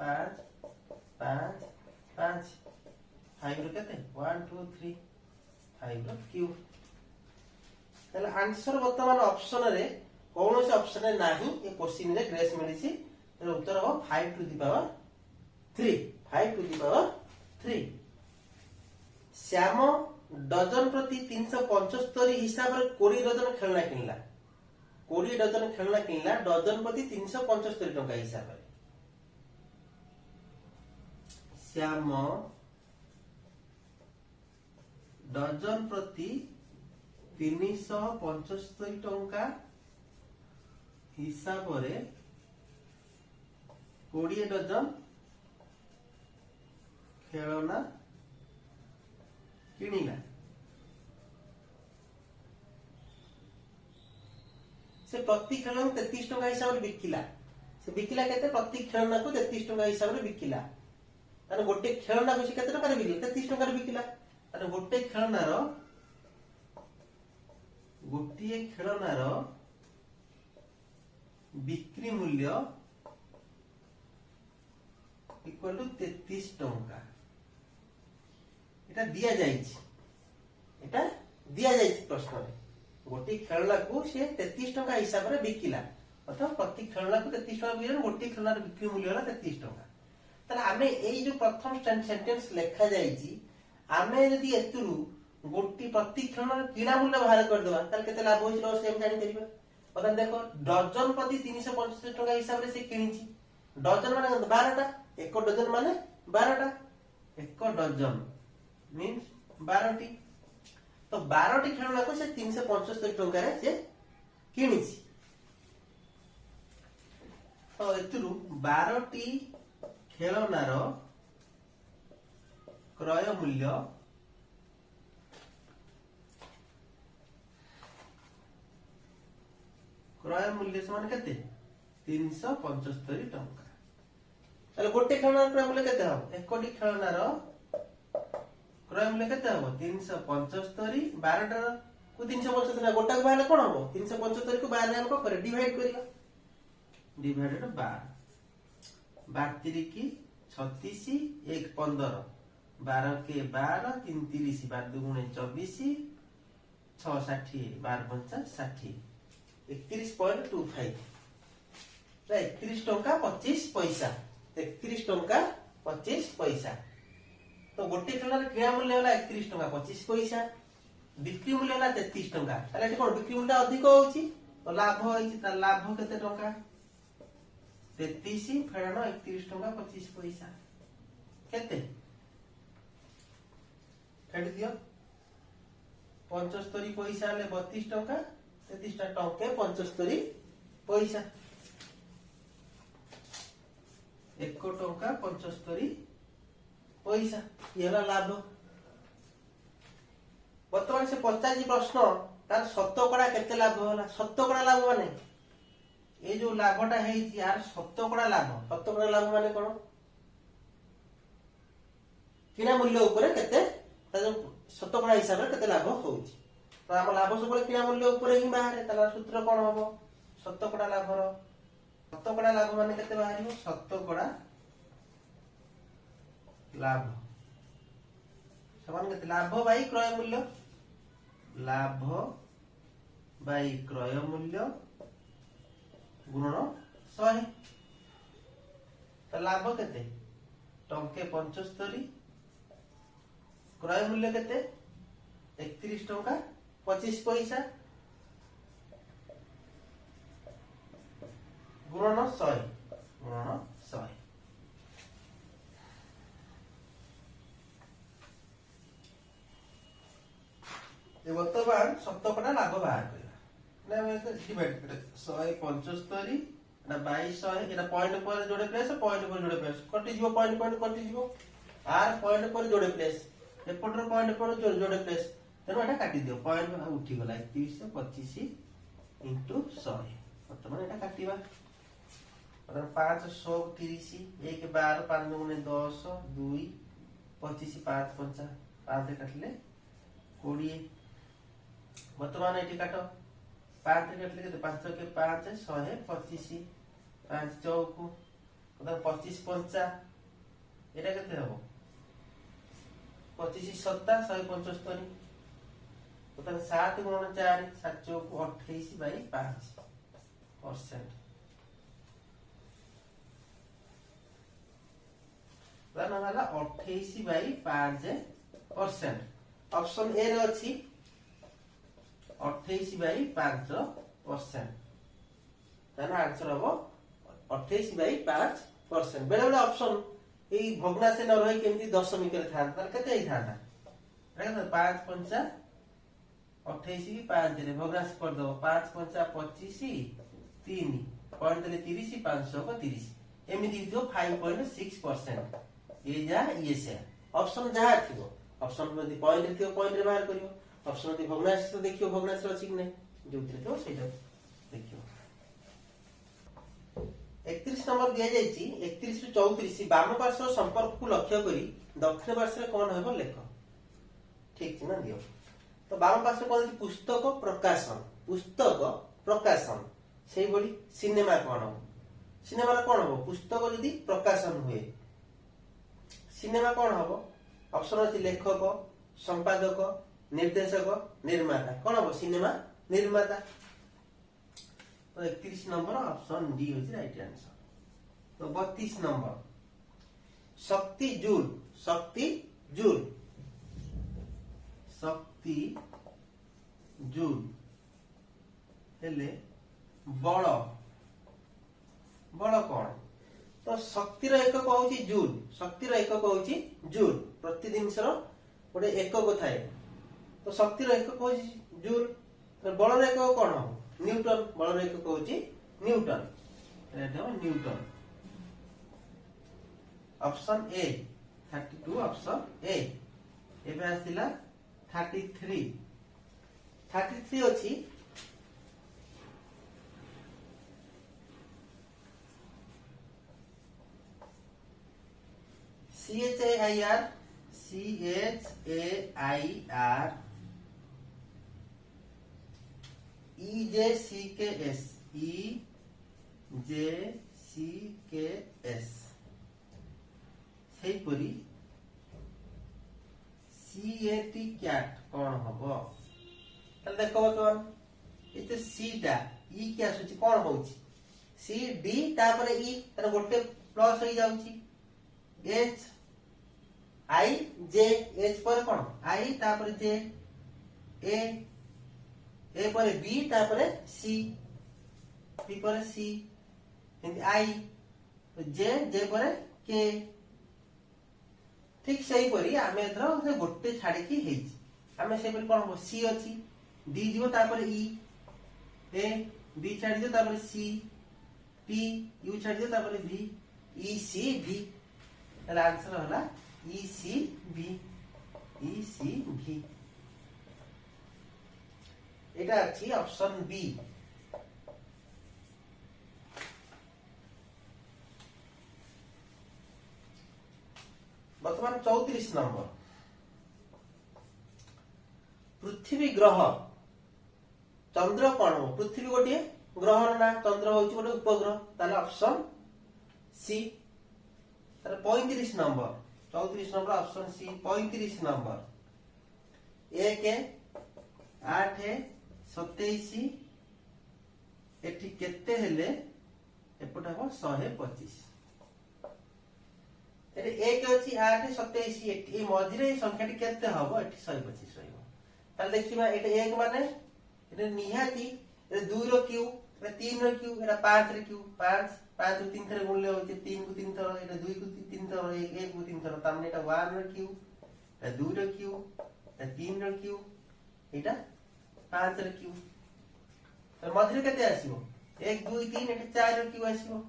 Speaker 2: 5 5 5 5 रो केते 1 2 3 5 रो क्यूब ताले आंसर वर्तमान ऑप्शन रे कौन से ऑप्शन रे नाही ए क्वेश्चन रे ग्रेस मिलिसी तर उत्तर हो 5 to the power 3 5 to the power 3 श्याम डजन प्रति 375 हिसाब रे 20 डजन खेलना किनला 20 डजन खेलना किनला डजन प्रति 375 टका हिसाब रे श्याम डजन प्रति 375 टंका हिसाब रे 20 डजन खेलना किनिला से प्रति खेलन 33 टंका हिसाब रे बिकिला से बिकिला केते प्रति खेलना को 33 टंका हिसाब रे बिकिला ताने गोटे खेलना को से केते टका रे बिकिला 33 टंका रे बिकिला ताने गोटे खेलनार गोटे खेलनार बिक्री मूल्य इक्वल टू 33 टंका एटा दिया जाइछि प्रश्न रे गोटे खेलना को से 33 टंका हिसाब रे बिकिला अर्थात प्रति खेलना को 33 टंका बिकिला गोटे खेलनार बिक्री मूल्य होला 33 टंका ताले आमे एई जो प्रथम सेंटेंस लेखा जाइछि आमे यदि एतुरु गोटी प्रति खेलनार किना मूल्य बाहर कर देबा ताले केते लाभ होइछ लॉस हम जानि परिबा पता देखो डजन प्रति 375 टका हिसाब रे से किनिछि डजन माने 12 टा एक डजन माने 12 टा एक डजन मींस 12 टी तो 12 टी खेलना को से 375 टका रे से किनिछि तो एतुरु 12 टी खेलनार क्रय मूल्य समान केते 375 टंका ताले गोटे खेलनार क्रय मूल्य केते हो एकोटी खेलनार क्रय मूल्य केते हो 375 12 टा को 375 ना गोटा को बाहर कोन हो 375 को बाहर हम को करे डिवाइड करियो डिवाइडेड 12 32 की 36 1 15 12 के 12 3 30 12 दुगुणे 24 6 60 12 50 60 31.25 31 टंका 25 पैसा 31 टंका 25 पैसा तो गोटे खेलनार किଣା मूल्य होला 31 टंका 25 पैसा बिक्री मूल्य होला 33 टंका ताले एठी कोन बिक्री मूल्य अधिक होउची तो लाभ होइची ता लाभ केते टंका 33 फेरानो 31 टंका 25 पैसा केते फेड दियो 75 पैसा ले 32 टंका 33 टंके 75 पैसा 1 टंका 75 पैसा ये होला लाभ वर्तमान से 50 प्रश्न तार शतकड़ा केते लाभ होला शतकड़ा लाभ माने ये जो लाभटा है यार शतकड़ा लाभ माने कौन किना मूल्य ऊपर केते शतकड़ा हिसाब से केते लाभ होउची तो आम लाभ सब किना मूल्य ऊपर ही बाहर ताला सूत्र कौन हम शतकड़ा लाभ माने केते बाहर शतकड़ा लाभ समान केते लाभ बाई क्रय मूल्य लाभ बाई क्रय मूल्य गुणन 100 तो लाभ केते टंके 75 क्रय मूल्य केते 31 टंका 25 पैसा गुणन 100 ये वर्तमान शतकड़ा लाभ बाहर करला ना डिवाइड 175 एटा 2200 एटा पॉइंट पर जोड़े प्लेस कटि जीवो पॉइंट कटि जीवो आर पॉइंट पर जोड़े प्लेस एपटर पॉइंट पर जोड़े प्लेस तेनो एटा काटि दियो पॉइंट उठी गला 3125 इंटू 100 वर्तमान एटा काटिबा मतलब 5 100 30 1 12 5 गुणे 10 2 25 5 5 5 काटले 20 वर्तमान ये काट 5 काटले केते 5 के 5 125 5 चौकु मतलब 25 5 एटा केते हबो 25 7 175 मतलब 7 गुणन 4 7 चौकु 28 बाई 5% दाना वाला 28 बाई 5% ऑप्शन ए रे अछि 28 बाई 5% ताना आंसर हबो 28 बाई 5% बेले बेले ऑप्शन ए भग्ना से न रही केमती दशमिक रे था तार केते ही था ना 5 5 28 की 5 रे भग्ना से कर दो 5 5 25 3 पॉइंट ले 30 500 को 30 एमिति जो 5.6% ये जा ये से ऑप्शन जहां थिबो ऑप्शन में पॉइंट थियो पॉइंट रे बाहर करियो ऑप्शन में भग्नांश तो देखियो भग्नांश अछि कि नै जोथिरे तो सेटा देखियो 31 नंबर दिया जायछि 31 रु 34 वाम पार्श्व संपर्क को लक्ष्य करी दक्षिण पार्श्व रे कोन हेबो लेख ठीक छै ना दियो तो वाम पार्श्व कोन पुस्तक प्रकाशन सेही बडी सिनेमा कोन सिनेमा रे कोन हो पुस्तक यदि प्रकाशन हुए सिनेमा कोन हबो ऑप्शन अछि लेखक संपादक निर्देशक निर्माता कोन हबो सिनेमा निर्माता तो 31 नंबर ऑप्शन डी होछि राइट आंसर तो 32 नंबर शक्ति जूल हेले बल कोन तो शक्ति रो एकक होछि जूल प्रति जिनिस रो गोटे एकक थाए तो शक्ति रो एकक होछि जूल तो बल रो एकक कोन हो न्यूटन बल रो एकक होछि न्यूटन एटा हो Newton option A 32 option A एबे आसिला 33 अछि CHAIR EJCKS सेहीपरी CAT कैट कौन हबो तले देखो बर्तमान ये तो सी टा ई क्या आसुची कौन होउची सी डी तापर ई तार गोटे प्लस होई जाउची एच आई जे एच पर कौन आई तापर जे ए पर बी तापर सी बी पर सी आई जे पर के ठीक सही परी आमे एथरो से गोटे छाडी की हेछि आमे से परी कोन हो सी अछि डी जीवो तापर ई ए बी छाडी दियो तापर सी टी यू छाडी दियो तापर बी ई सी भी तार आंसर होला ई सी भी एटा अछि ऑप्शन बी बर्तमान 34 नंबर पृथ्वी ग्रह चंद्र कौन हो पृथ्वी गोटे ग्रहर ना चंद्र हूँ गोटे उपग्रह ताले option C 35 number 34 number option C 35 number 1 8 27 एठी केते हेले एपट हम 125 एटे 1 अछि 8 27 एठी मझिरे संख्याटी केते हबो एठी 125 रहइबो ताले देखिबा एटे 1 माने एटे निहाती एटे 2 रो क्यू एटे 3 रो क्यू एटा 5 रो क्यू 5 5 को 3 थरे गुणले होचे 3 को 3 थर एटा 2 को 3 थर 1 को 3 थर तामने एटा 1 रो क्यू एटा 2 रो क्यू एटा 3 रो क्यू एटा 5 रो क्यू तो मझिरे केते आसीबो 1 2 3 एटा 4 रो क्यू आसीबो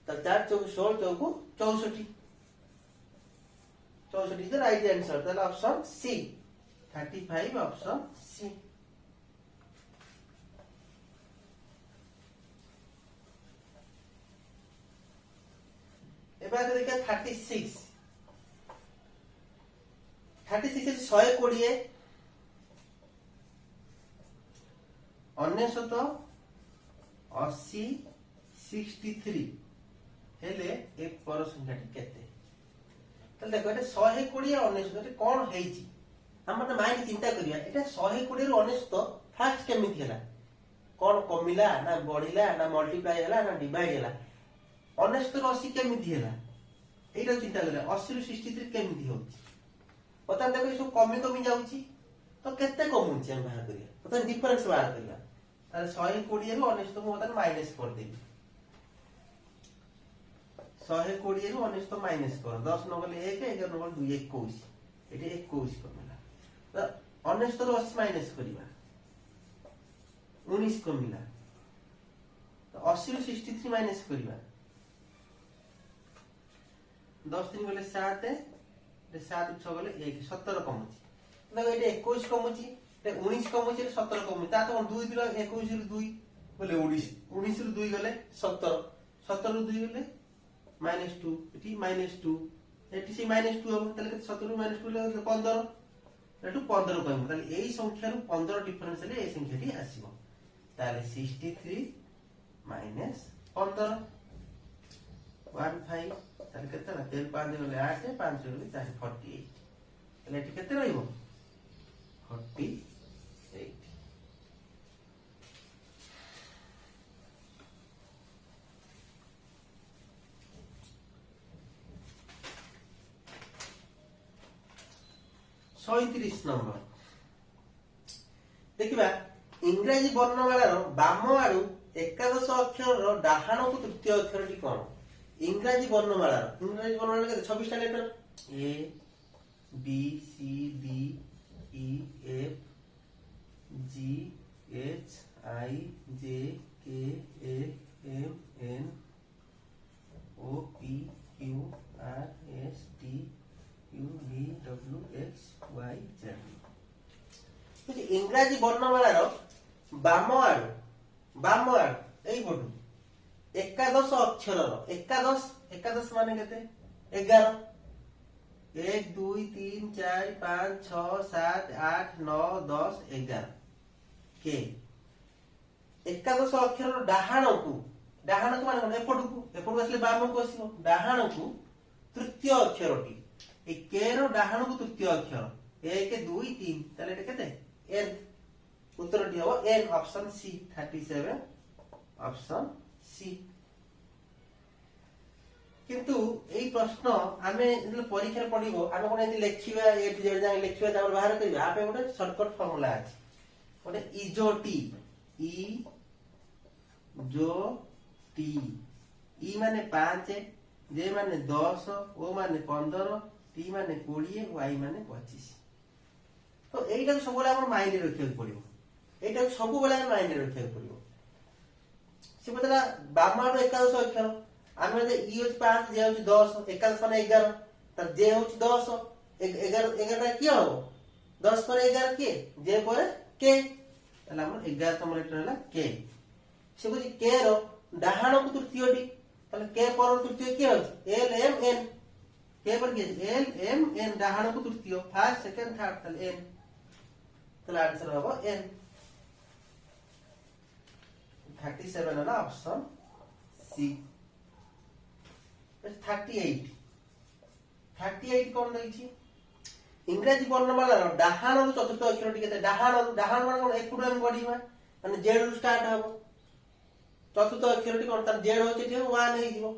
Speaker 2: तो 4 चौक 16 चौक 64 64 इज द राइट आंसर ताले ऑप्शन सी 35 ऑप्शन सी एबार देखिए 36 36 है 120 अनेशत 80 63 हेले एक पर संख्याटी केते तले देखो एटा 120 अनेशत एटा कोन हेची हम त माइंड चिंता करिया एटा 120 रु अनेशत फास्ट केमिति हैला कोन कमिला ना बढ़िला ना मल्टीप्लाई हैला ना डिवाइड हैला अनेशत रु 80 केमिति हैला एटा चिंता करिया 80 रु 63 केमिति होची पता देखो सब कमी कमी जाउची तो केते कमुची हम बाहर करिया पता डिफरेंस बाहर करिया ताले 120 रु अनेशत को पता माइनस कर देबी 120 रु अनेशत माइनस कर 10 न गले 1 11 न गले 2 21 एटे 21 कमिला तो अनेशत रु 80 माइनस करिवा 19 कमिला तो 80 रु 63 माइनस करिवा 10 दिन गले 7 एटे 7 6 गले 1 17 कमुची देखो एटे 21 कमुची एटे 19 कमुची एटे 17 कमुची ता तो 2 दिला 21 रु 2 बोले 19 19 रु 2 गले 17 17 रु 2 गले -2 एटी -2 एटी से -2 हम तले 17 रु -2 ले 15 एटू 15 कहम तले एई संख्या रु 15 डिफरेंस ले एई संख्याटी आसीबो ताले 63 -15 15 ताले केते ना 13 5 गले 8 5 गले 4 48 तले एटी केते रहइबो 48 37 नंबर देखिबा इंग्रजी वर्णमालार बाम आडू एकादश अक्षर डाहाण को तृतीय अक्षरटी कोन इंग्रजी वर्णमाला के 26 टा letter A B C D E F G H I J K M N O P Q R S T U V W X Y Z इंग्राजी वर्णमालार बाम आडू एई पटू एकादश अक्षर एकादश माने केते 11 1 2 3 4 5 6 7 8 9 10 11 के एकादश अक्षर डाहाण को माने एपटू आसले बाम को आसीबो डाहाण को तृतीय अक्षरटी ए के रो डाहाण को तृतीय अक्षर 1 2 3 ताले एटा केते एन उत्तरटी हो एन ऑप्शन सी 37 ऑप्शन सी किंतु एई प्रश्न आमे जले परीक्षा पढिबो आमे कोन एति लेखिबा ए टू जेड जाय लेखिबा तापर बाहर करिबा आपे गोटे शॉर्टकट फार्मूला अछि गोटे इजोटी ई जो टी ई माने 5 जे माने 10 ओ माने 15 टी माने 20 वाई माने 25 तो एइटा सब बेला हमर माइंड रे रखियो पड़िबो एइटा सब बेला माइंड रे रखियो पड़िबो से बतला बामार एकादश अक्षर आमे जे ई होच 5 जे होच 10 एकादश माने 11 त जे होच 10 11 की हो 10 पर 11 के जे पर के तला हमर 11 तम लेटर हला के से बुझी के रो डाहाण को तृतीयटी तले के पर तृतीय की होच एल एम एन के पर के एल एम एन डाहाण को तृतीय फर्स्ट सेकंड थर्ड ताले एन ताले आंसर हबो एन 37 है ना ऑप्शन सी 38 कौन देछि इंग्रजी वर्णमाला डाहाण रु चतुर्थ अक्षर टिके डाहाण माने कोन एकुडा हम गढीमा माने जेड रु स्टार्ट हबो चतुर्थ अक्षर टी कोन तार जेड होछि टी 1 हे जिवो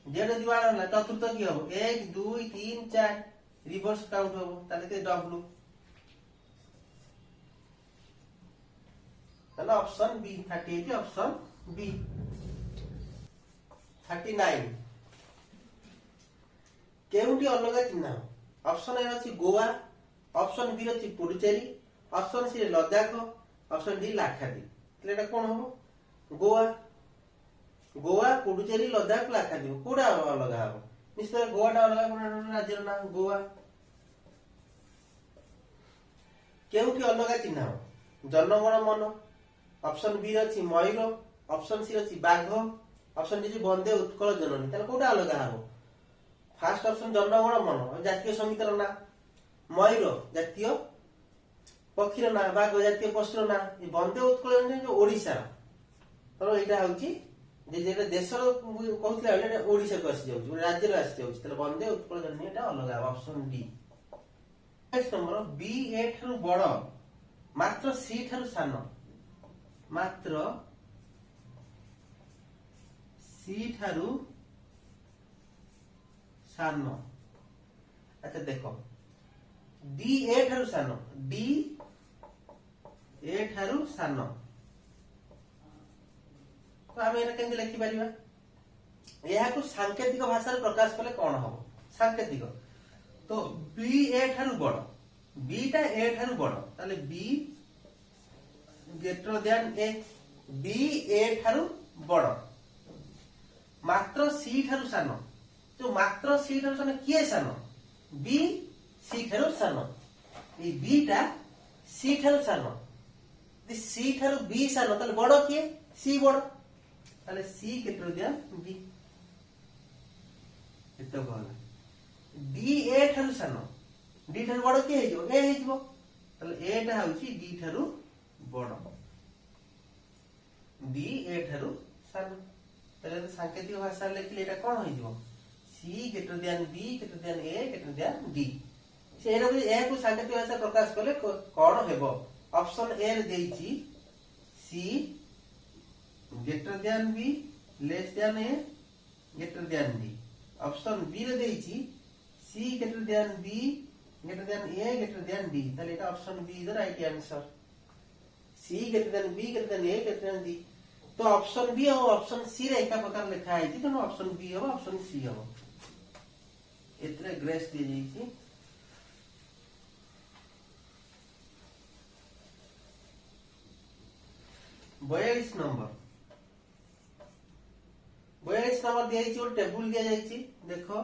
Speaker 2: जेड जि 1 होला चतुर्थ की हबो 1 2 3 4 रिवर्स काउंट हबो ताले ते डब्ल्यू ताले ऑप्शन बी 38 ऑप्शन बी 39 केउंटी अलगा चिन्ह ऑप्शन ए अछि गोवा ऑप्शन बी अछि Puducherry option C Ladakh option D Lakshadweep तले एटा कोन हबो गोवा पुडुचेरी लद्दाख लाक्षाद्वीप कोडा अलगा हबो निश्चय गोवाटा अलगा कोन राज्यर नाम गोवा केउंटी अलगा चिन्ह जनगण मन ऑप्शन बी अछि मयूर ऑप्शन सी अछि बाघ ऑप्शन डी वंदे उत्कल जननी तले कोडा अलगा हबो फास्ट ऑप्शन जनगण मन जातीय संगीतर ना मयूर जातीय पक्षीर ना बाघ जातीय पशुर ना वंदे उत्कल जननी जो ओडिसा तो एटा होची जे जे देशर कहउतले एटा ओडिसा को आसी जाउची राज्य रे आसी जाउची तले वंदे उत्कल जननी एटा अलग option D next number B A थारु बड़ मात्र सी थारु सानो मात्र सी थारु सानो अच्छा देखो डी ए थारु सानो डी ए थारु सानो तो आमे एटा केंदे लिखि परिबा यहा को सांकेतिक भाषा रे प्रकाश कले कोन हबो सांकेतिक तो बी ए थारु बड़ बी टा ए थारु बड़ ताले B greater than A B A थारु बड़ मात्र सी थारु सानो जो मात्र सी थारु सानो किए सानो बी सी थारु सानो ए बी टा सी थारु सानो दि सी थारु बी सानो ताले बड़ किए सी बड़ ताले सी केटर दिया बी एतो कहला डी ए थारु सानो डी थारु बड़ किए हेजो ए हेजो ताले ए टा होची डी थारु बड़ डी ए थारु सानो ताले सांकेतिक भाषा लेखिले एटा कोन होइजो C greater than B greater than A greater than D से एरा को सांकेतिक भाषा प्रकाश कले कोन हेबो ऑप्शन ए रे देइची C greater than B less than A greater than D option B रे देइची C greater than B greater than A greater than D ताले एटा option B is the right answer C greater than B greater than A greater than D तो option B और option C रे एका प्रकार लिखा है जी तो ऑप्शन बी हो ऑप्शन सी हो इतने ग्रेस दे जाइए 42 नंबर दिया और टेबुल दिया जाइए देखो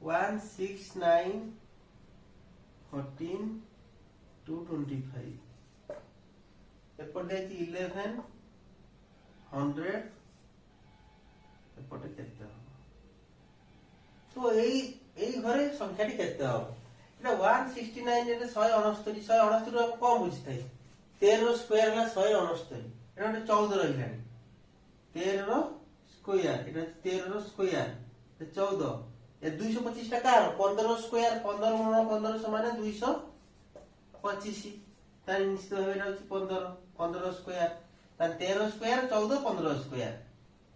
Speaker 2: वन 6 9 14 225 एपटे 11 100 एपटे केते हो तो एई घरे संख्याटी केते हो एटा 169 रे 169 169 रो कम बुझिथाई 13 रो स्क्वायर ला 169 एटा 14 रहिलानी 13 रो स्क्वायर एटा 13 रो स्क्वायर 14 ये 225 टा कार 15 स्क्वायर 15 गुणन 15 समान 225 तार निश्चित भाबे रहउची 15 स्क्वायर तार 13 स्क्वायर 14 15 स्क्वायर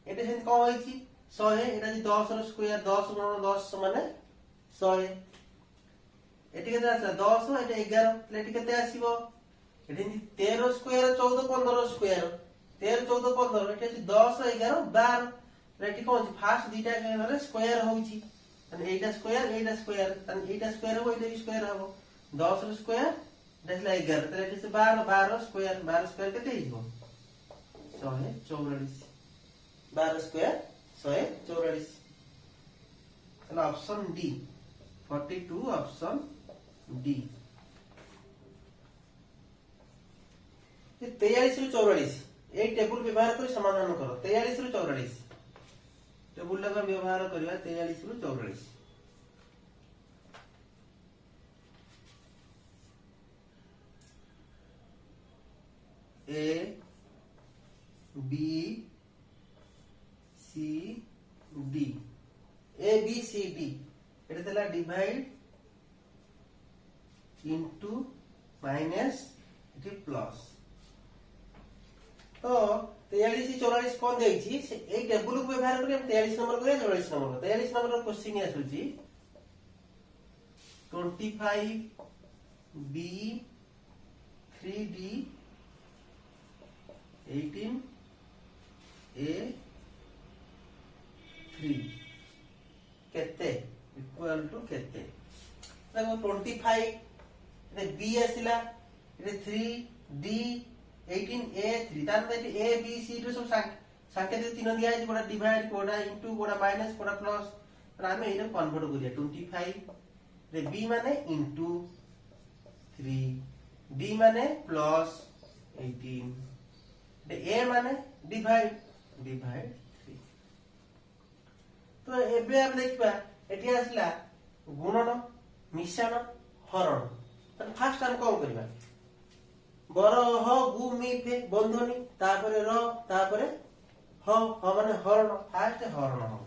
Speaker 2: एटा सेन कोन होईची 100 एटा 10 रो स्क्वायर 10 गुणन 10 समान 100 एटी केते आसला 10 एटा 11 एटी केते आसीबो एटी 13 स्क्वायर 14 15 स्क्वायर 13 14 15 एटी 10 11 12 एटी कोन फास्ट दीटा के स्क्वायर होईची तने एटा स्क्वायर तने एटा स्क्वायर हो एटा स्क्वायर हो 10 रो स्क्वायर देखला 11 तने एटा से 12 स्क्वायर केते हिजो 144 12 स्क्वायर 144 तने ऑप्शन डी 42 ऑप्शन डी 43 रु 44 ए टेबुल व्यवहार कर समाधान करो 43 रु 44 टेबुल का व्यवहार करवा 43 रु 44 A B C D A B C D एटा तला divide into minus it plus तो 43 44 कौन देछि से ए टेबुल को व्यवहार करी हम 43 नंबर को 44 नंबर 43 नंबर क्वेश्चन आसुची 25 b 3d 18 a 3 केते इक्वल टू केते देखो 25 रे b आसिला रे 3 d 18 a 3 तार में a b c रे सब संख्या दे तीन दिया है कोडा डिवाइड कोडा इनटू कोडा माइनस कोडा प्लस पर हमें इने कन्वर्ट करिया 25 रे b माने इनटू 3 d माने प्लस 18 रे a माने डिवाइड 3 तो एबे हम देखबा एटी आसला गुणन मिश्रण हरण तो फास्ट हम कोन करबा बर ह गु मी फे बंधनी तापरे र तापरे ह ह माने हरण फास्ट हरण हो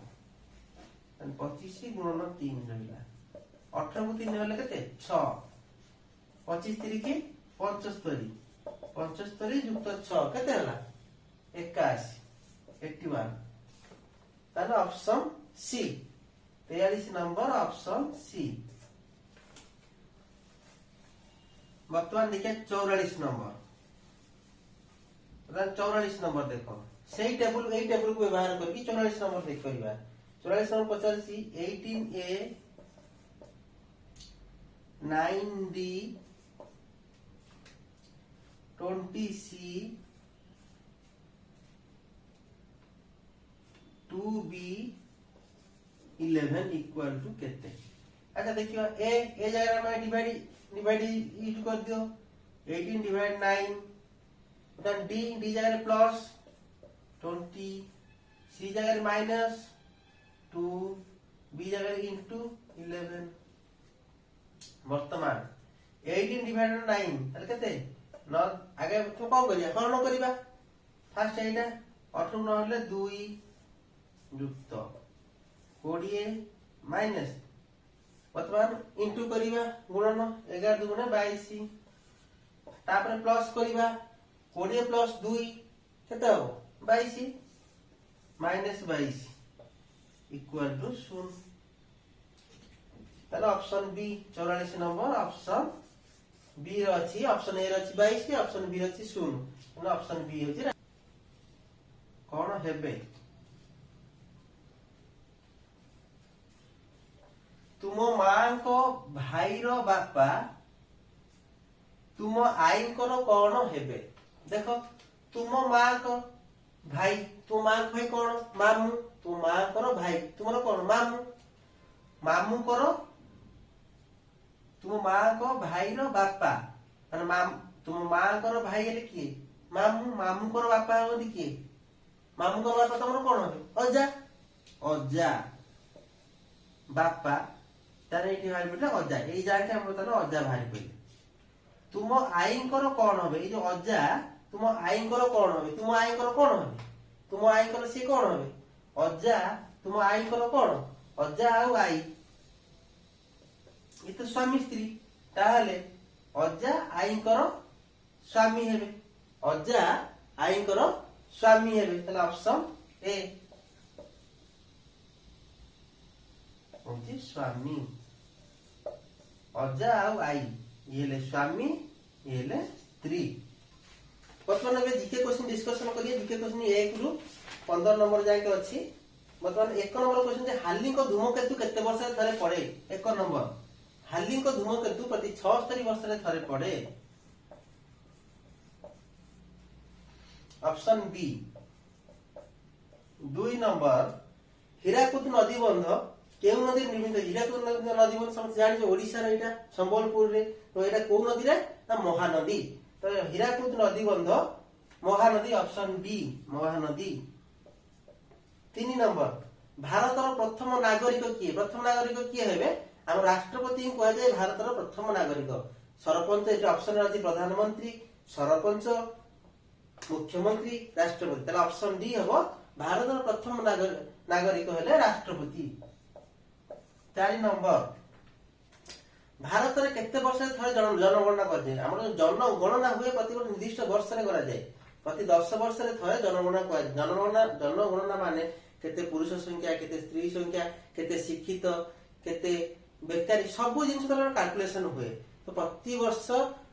Speaker 2: 25 गुणन 3 रहिला 18 को 3 होले केते 6 25 3 की 75 75 युक्त 6 केते होला 81 81 ताले option C 43 number option C वर्तमान देखिए 44 नंबर 44 नंबर देखो सही टेबुल को व्यवहार करके 44 नंबर देख करबा 44 नंबर पचासी 18a 9d 20c 2b 11 equal to केते अच्छा देखियो ए जगह में डिवाइड इट कर दियो 18 डिवाइड 9 देन डी जगह प्लस 20 सी जगह माइनस 2 बी जगह इनटू 11 वर्तमान 18 डिवाइड 9 ताले केते न आगे तो कोन करिया हरण करिबा फास्ट एटा 18 न होले 2 युक्त 20 माइनस वर्तमान इनटू करिबा गुणन 11 दुगुणे 22 तापर प्लस करिबा 20 प्लस 2 केते हो 22 माइनस 22 इक्वल टू 0 ताले option B 44 number option B रे अछि ऑप्शन ए रे अछि 22 ऑप्शन बी रे अछि 0 न ऑप्शन बी होछि कोन हेबे तुम मां को भाई रो बापा तुम आई को कौन हेबे देखो तुम मां को भाई तुम मां को भाई कौन मामू तुम मां को भाई तुमरो कौन मामू मामू करो तुम मां को भाई रो बापा माने तुम मां को भाई हेले किए मामू मामू को बापा होती किए मामू को बापा तुमरो कौन हेबे अजा अजा बापा तारे एठी भाई बेटा अजा एई जाके हम तने अजा भाई पई तुम आईंकर कौन होबे ए जो अजा तुम आईंकर कौन होबे तुम आईंकर कौन होबे तुम आईंकर से कौन होबे अजा तुम आईंकर कौन अजा आउ आई ये तो स्वामी स्त्री ताहले अजा आईंकर स्वामी हेबे अजा आईंकर स्वामी हेबे ताले ऑप्शन ए होची स्वामी अजा आउ आई ये ले स्वामी ये ले स्त्री वर्तमान में जीके क्वेश्चन डिस्कशन करिए जीके क्वेश्चन 1 रु 15 नंबर जाय के अछि वर्तमान 1 नंबर क्वेश्चन जे हार्ली को धूमकेतु केते वर्ष रे थरे पड़े 1 नंबर हार्ली को धूमकेतु प्रति 76 वर्ष रे थरे पड़े ऑप्शन बी 2 नंबर हीराकुद नदी बंध केउ नदी निर्मित हीराकुद नदी बंध समझ जानि जे ओडिसा रे एटा संबलपुर रे तो एटा को नदी रे ना महानदी तो तो हीराकुद नदी बंध Mahanadi option B Mahanadi. 3 number भारतर प्रथम नागरिक किए प्रथम नागरिक किए हेबे हम राष्ट्रपति को कह जाए भारतर प्रथम नागरिक सरपंच एटा ऑप्शन अछि प्रधानमंत्री सरपंच मुख्यमंत्री राष्ट्रपति ताले ऑप्शन डी हेबो भारतर प्रथम नागरिक हेले राष्ट्रपति। 4 नंबर भारत में केते वर्ष थे जनगणना कर आम जनगणना हुए प्रति निर्दिष्ट वर्ष में करा जाए प्रति 10 वर्ष थे जनगणना माने केते पुरुष संख्या केते स्त्री संख्या केते शिक्षित केते बेकारी सब जिन कैलकुलेशन हुए तो प्रति वर्ष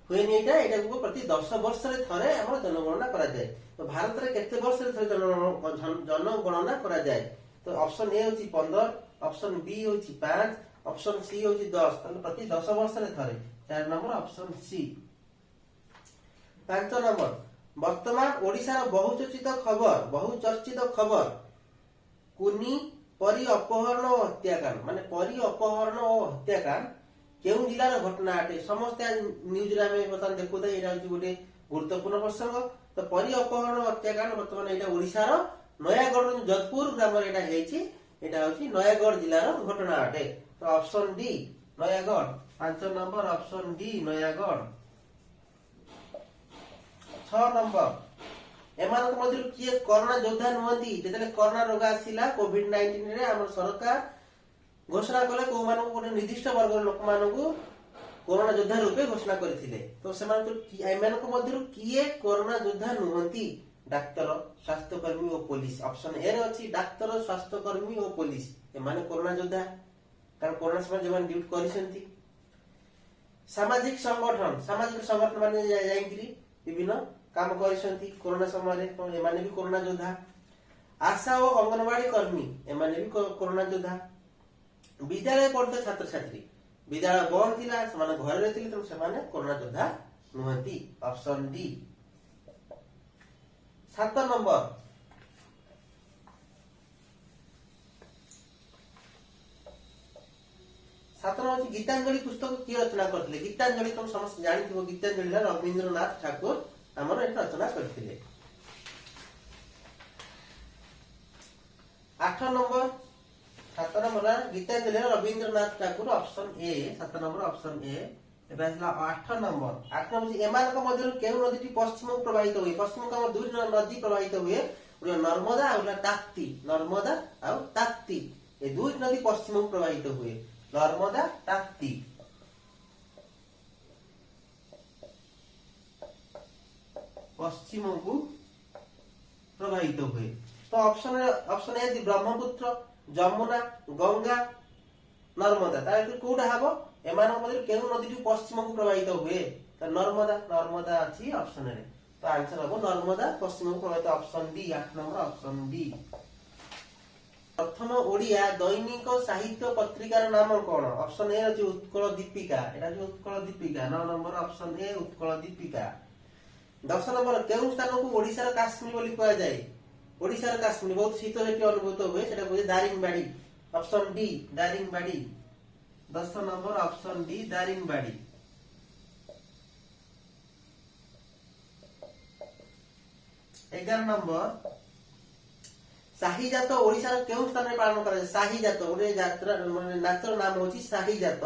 Speaker 2: हुए एटा को प्रति 10 वर्ष रे थरे हमर जनगणना करा जाए तो भारत रे केते वर्ष रे थरे जनगणना करा जाए तो ऑप्शन ए होची 15 ऑप्शन बी होची 5 ऑप्शन सी होची 10 ताले प्रति 10 वर्ष रे थरे 4 नंबर ऑप्शन सी। 5 नंबर वर्तमान ओडिसा रो बहुचर्चित खबर कुनी परी अपहरण और हत्याकांड माने परी अपहरण और हत्याकांड केउ जिल्लार घटना अटे समस्त न्यूज रे हम बर्तमान देखु त एटा होची गोटे गुरुत्वपूर्ण प्रसंग तो परी अपहरण और हत्याकांड बर्तमान एटा ओडिसा रो नयागढ़ जोधपुर ग्राम रे एटा हेची एटा होची नयागढ़ जिल्लार घटना अटे तो option D Nayagarh. 5 number option D Nayagarh. 6 number एमानक मध्य किए कोरोना योद्धा नुहंती जेतले कोरोना रोग आसिला कोविड-19 रे हमर सरकार घोषणा कले को मानको गोटे निर्दिष्ट वर्ग लोक मानको कोरोना योद्धा रूपे घोषणा करथिले तो सेमान एमानक मध्य किए कोरोना योद्धा नुहंती डाक्टर स्वास्थ्यकर्मी और पुलिस ऑप्शन ए रे अछि डाक्टर स्वास्थ्यकर्मी और पुलिस एमाने कोरोना योद्धा कारण कोरोना समय जवन ड्यूटी करिसेंती। सामाजिक संगठन माने जायंगिरी विभिन्न काम करिसेंती कोरोना समय रे तो एमाने भी कोरोना योद्धा। आशा और अंगनवाड़ी कर्मी एमाने भी कोरोना योद्धा। विद्यालय पढ़ते छात्र छात्री विद्यालय बंद थिला समान घर रे थिले तो समान कोरोना योद्धा नुहंती ऑप्शन डी। 7 नंबर गीतांजलि पुस्तक किए रचना करथिले गीतांजलि तुम समस्त जानिथिबो गीतांजलि रवींद्रनाथ ठाकुर हमर एटा रचना करथिले। 8 number 7 number Gitanjali Rabindranath Thakur option A 7 number option A एबे आसला 8 नंबर एमानक मध्य केउ नदीटी पश्चिम प्रवाहित हुए पश्चिम का दुई नदी प्रवाहित हुए नर्मदा और ताप्ती नर्मदा और ताप्ती ए दुई नदी पश्चिम प्रवाहित हुए नर्मदा ताप्ती। पश्चिम को प्रवाहित हुए तो ऑप्शन ए ब्रह्मपुत्र जमुना गंगा नर्मदा तार कोटा हबो एमानक मध्य केउ नदीटी पश्चिम को प्रवाहित हुए तो नर्मदा अछि ऑप्शन रे तो आंसर हबो नर्मदा पश्चिम को प्रवाहित option D 8 number option D. प्रथम ओडिया दैनिक साहित्य पत्रिकार नाम कोन ऑप्शन ए अछि उत्कल दीपिका एटा जे Utkal Dipika 9 number option A Utkal Dipika. 10 number केउ स्थान को ओडिसा रा काश्मीर बोली कहा जाय ओडिसा रा काश्मीर बहुत शीत हेटी अनुभूत हुए सेटा को Daringbadi option D Daringbadi. 10 number option D Daringbadi. 11 number शाही जात ओडिसा रा केउ स्थान रे पालन करा शाही जात ओडे यात्रा माने नाचर नाम होची शाही जात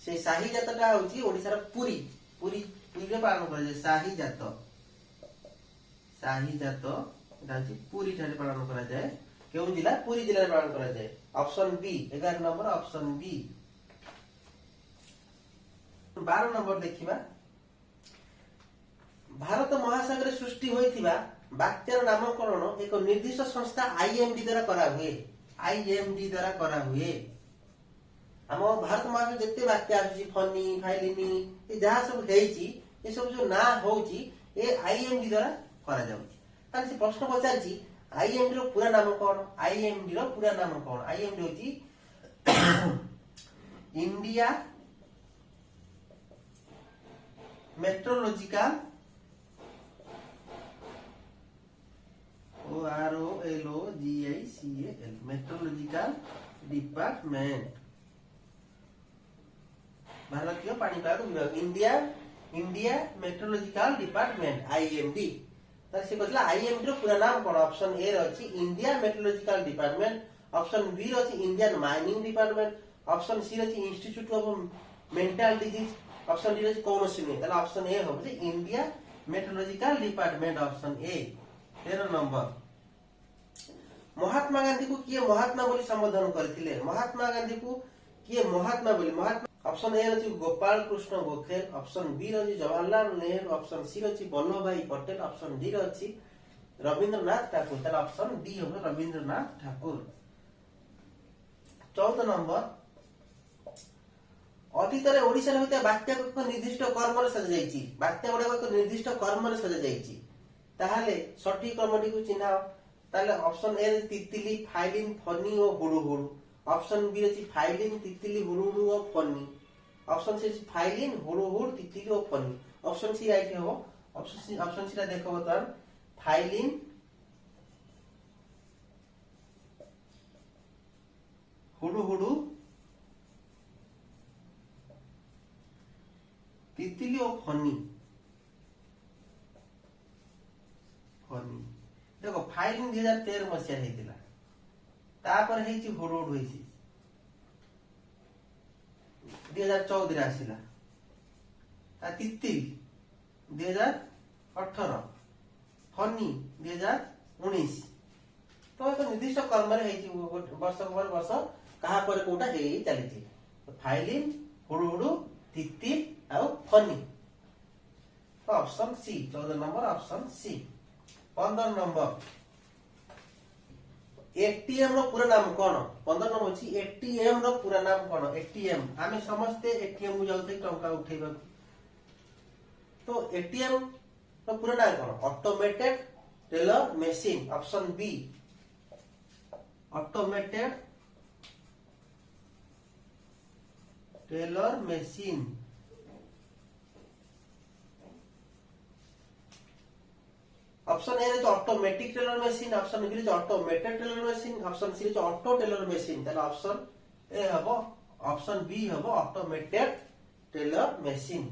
Speaker 2: से शाही जातटा होची ओडिसा रा पुरी रे पालन करा शाही जात एटा होची पुरी ठारे पालन करा जाय केउ जिला पुरी जिला रे पालन करा जाय option B 11 number option B. 12 number देखिबा भारत महासागर सृष्टि होइथिबा बात्यार नामकरण एक निर्दिष्ट संस्था आईएमडी द्वारा करा हुए हम भारत महासागर जत्ते बात्या आछि फनी फाइलिनी ए जहा सब हेची ए सब जो ना होची ए आईएमडी द्वारा करा जाउची ताले से प्रश्न पचारची आईएमडी रो पूरा नाम कोन आईएमडी रो पूरा नाम कोन आईएमडी होची India meteorological OROLOGICAL meteorological department भारतीय पाणीपाग विभाग India India meteorological department IMD. तार से कहला आईएमडी रो पूरा नाम कोन? ऑप्शन ए रे अछि India meteorological department, option B रे अछि Indian mining department, option C रे अछि institute of mental disease, option D रे अछि कोनोसी नै। ताला ऑप्शन ए हो India meteorological department, option A. 13 number Mahatma Gandhi को किए महात्मा बोली संबोधन करथिले? महात्मा गांधी को किए महात्मा बोली? महात्मा ऑप्शन ए अछि गोपाल कृष्ण गोखले, ऑप्शन बी अछि जवाहरलाल नेहरू, ऑप्शन सी अछि वल्लभ भाई पटेल, ऑप्शन डी अछि रविंद्रनाथ ठाकुर। ताला ऑप्शन डी हो रविंद्रनाथ ठाकुर। 14 नंबर अतीतरे ओडिसा रे होता बात्या को एक निर्दिष्ट कर्म रे सजा जाईची। बात्या गुडा एक निर्दिष्ट कर्म रे सजा जाईची, ताहाले सठिक कर्मटी को चिन्हाओ। ताले ऑप्शन ए तितली, फाइलिन, फनी और हुडुहुडु, ऑप्शन बी अछि फाइलिन, तितली, हुडुहुडु और फनी, ऑप्शन सी अछि फाइलिन, हुडुहुडु, तितली और फनी। ऑप्शन सी राइट हो। ऑप्शन सी रा देखो बतन फाइलिन, हुडुहुडु, तितली और फनी। फनी देखो फाइलिन 2013 मसिया हेतिला, तापर हेची हुडुहुडु हेची 2014 रे आसिला, ता तितली 2018, फनी 2019। तो एक निर्दिष्ट कर्म रे हेची वर्ष पर वर्ष कहा पर कोटा हेई चलीची। फाइलिन, हुडुहुडु, तितली और फनी। तो option C 14 number option C. 15 number ATM रो पूरा नाम कोन? 15 नंबर अछि एटीएम रो पूरा नाम कोन? एटीएम आमे समस्ते एटीएम को जाउते टंका उठेबा। तो एटीएम रो पूरा नाम कोन? Automated teller machine, option B automated teller machine, option A is automatic teller machine, option B is automated teller machine, option C is auto teller machine. ताले ऑप्शन ए हबो, ऑप्शन बी हबो automated teller machine.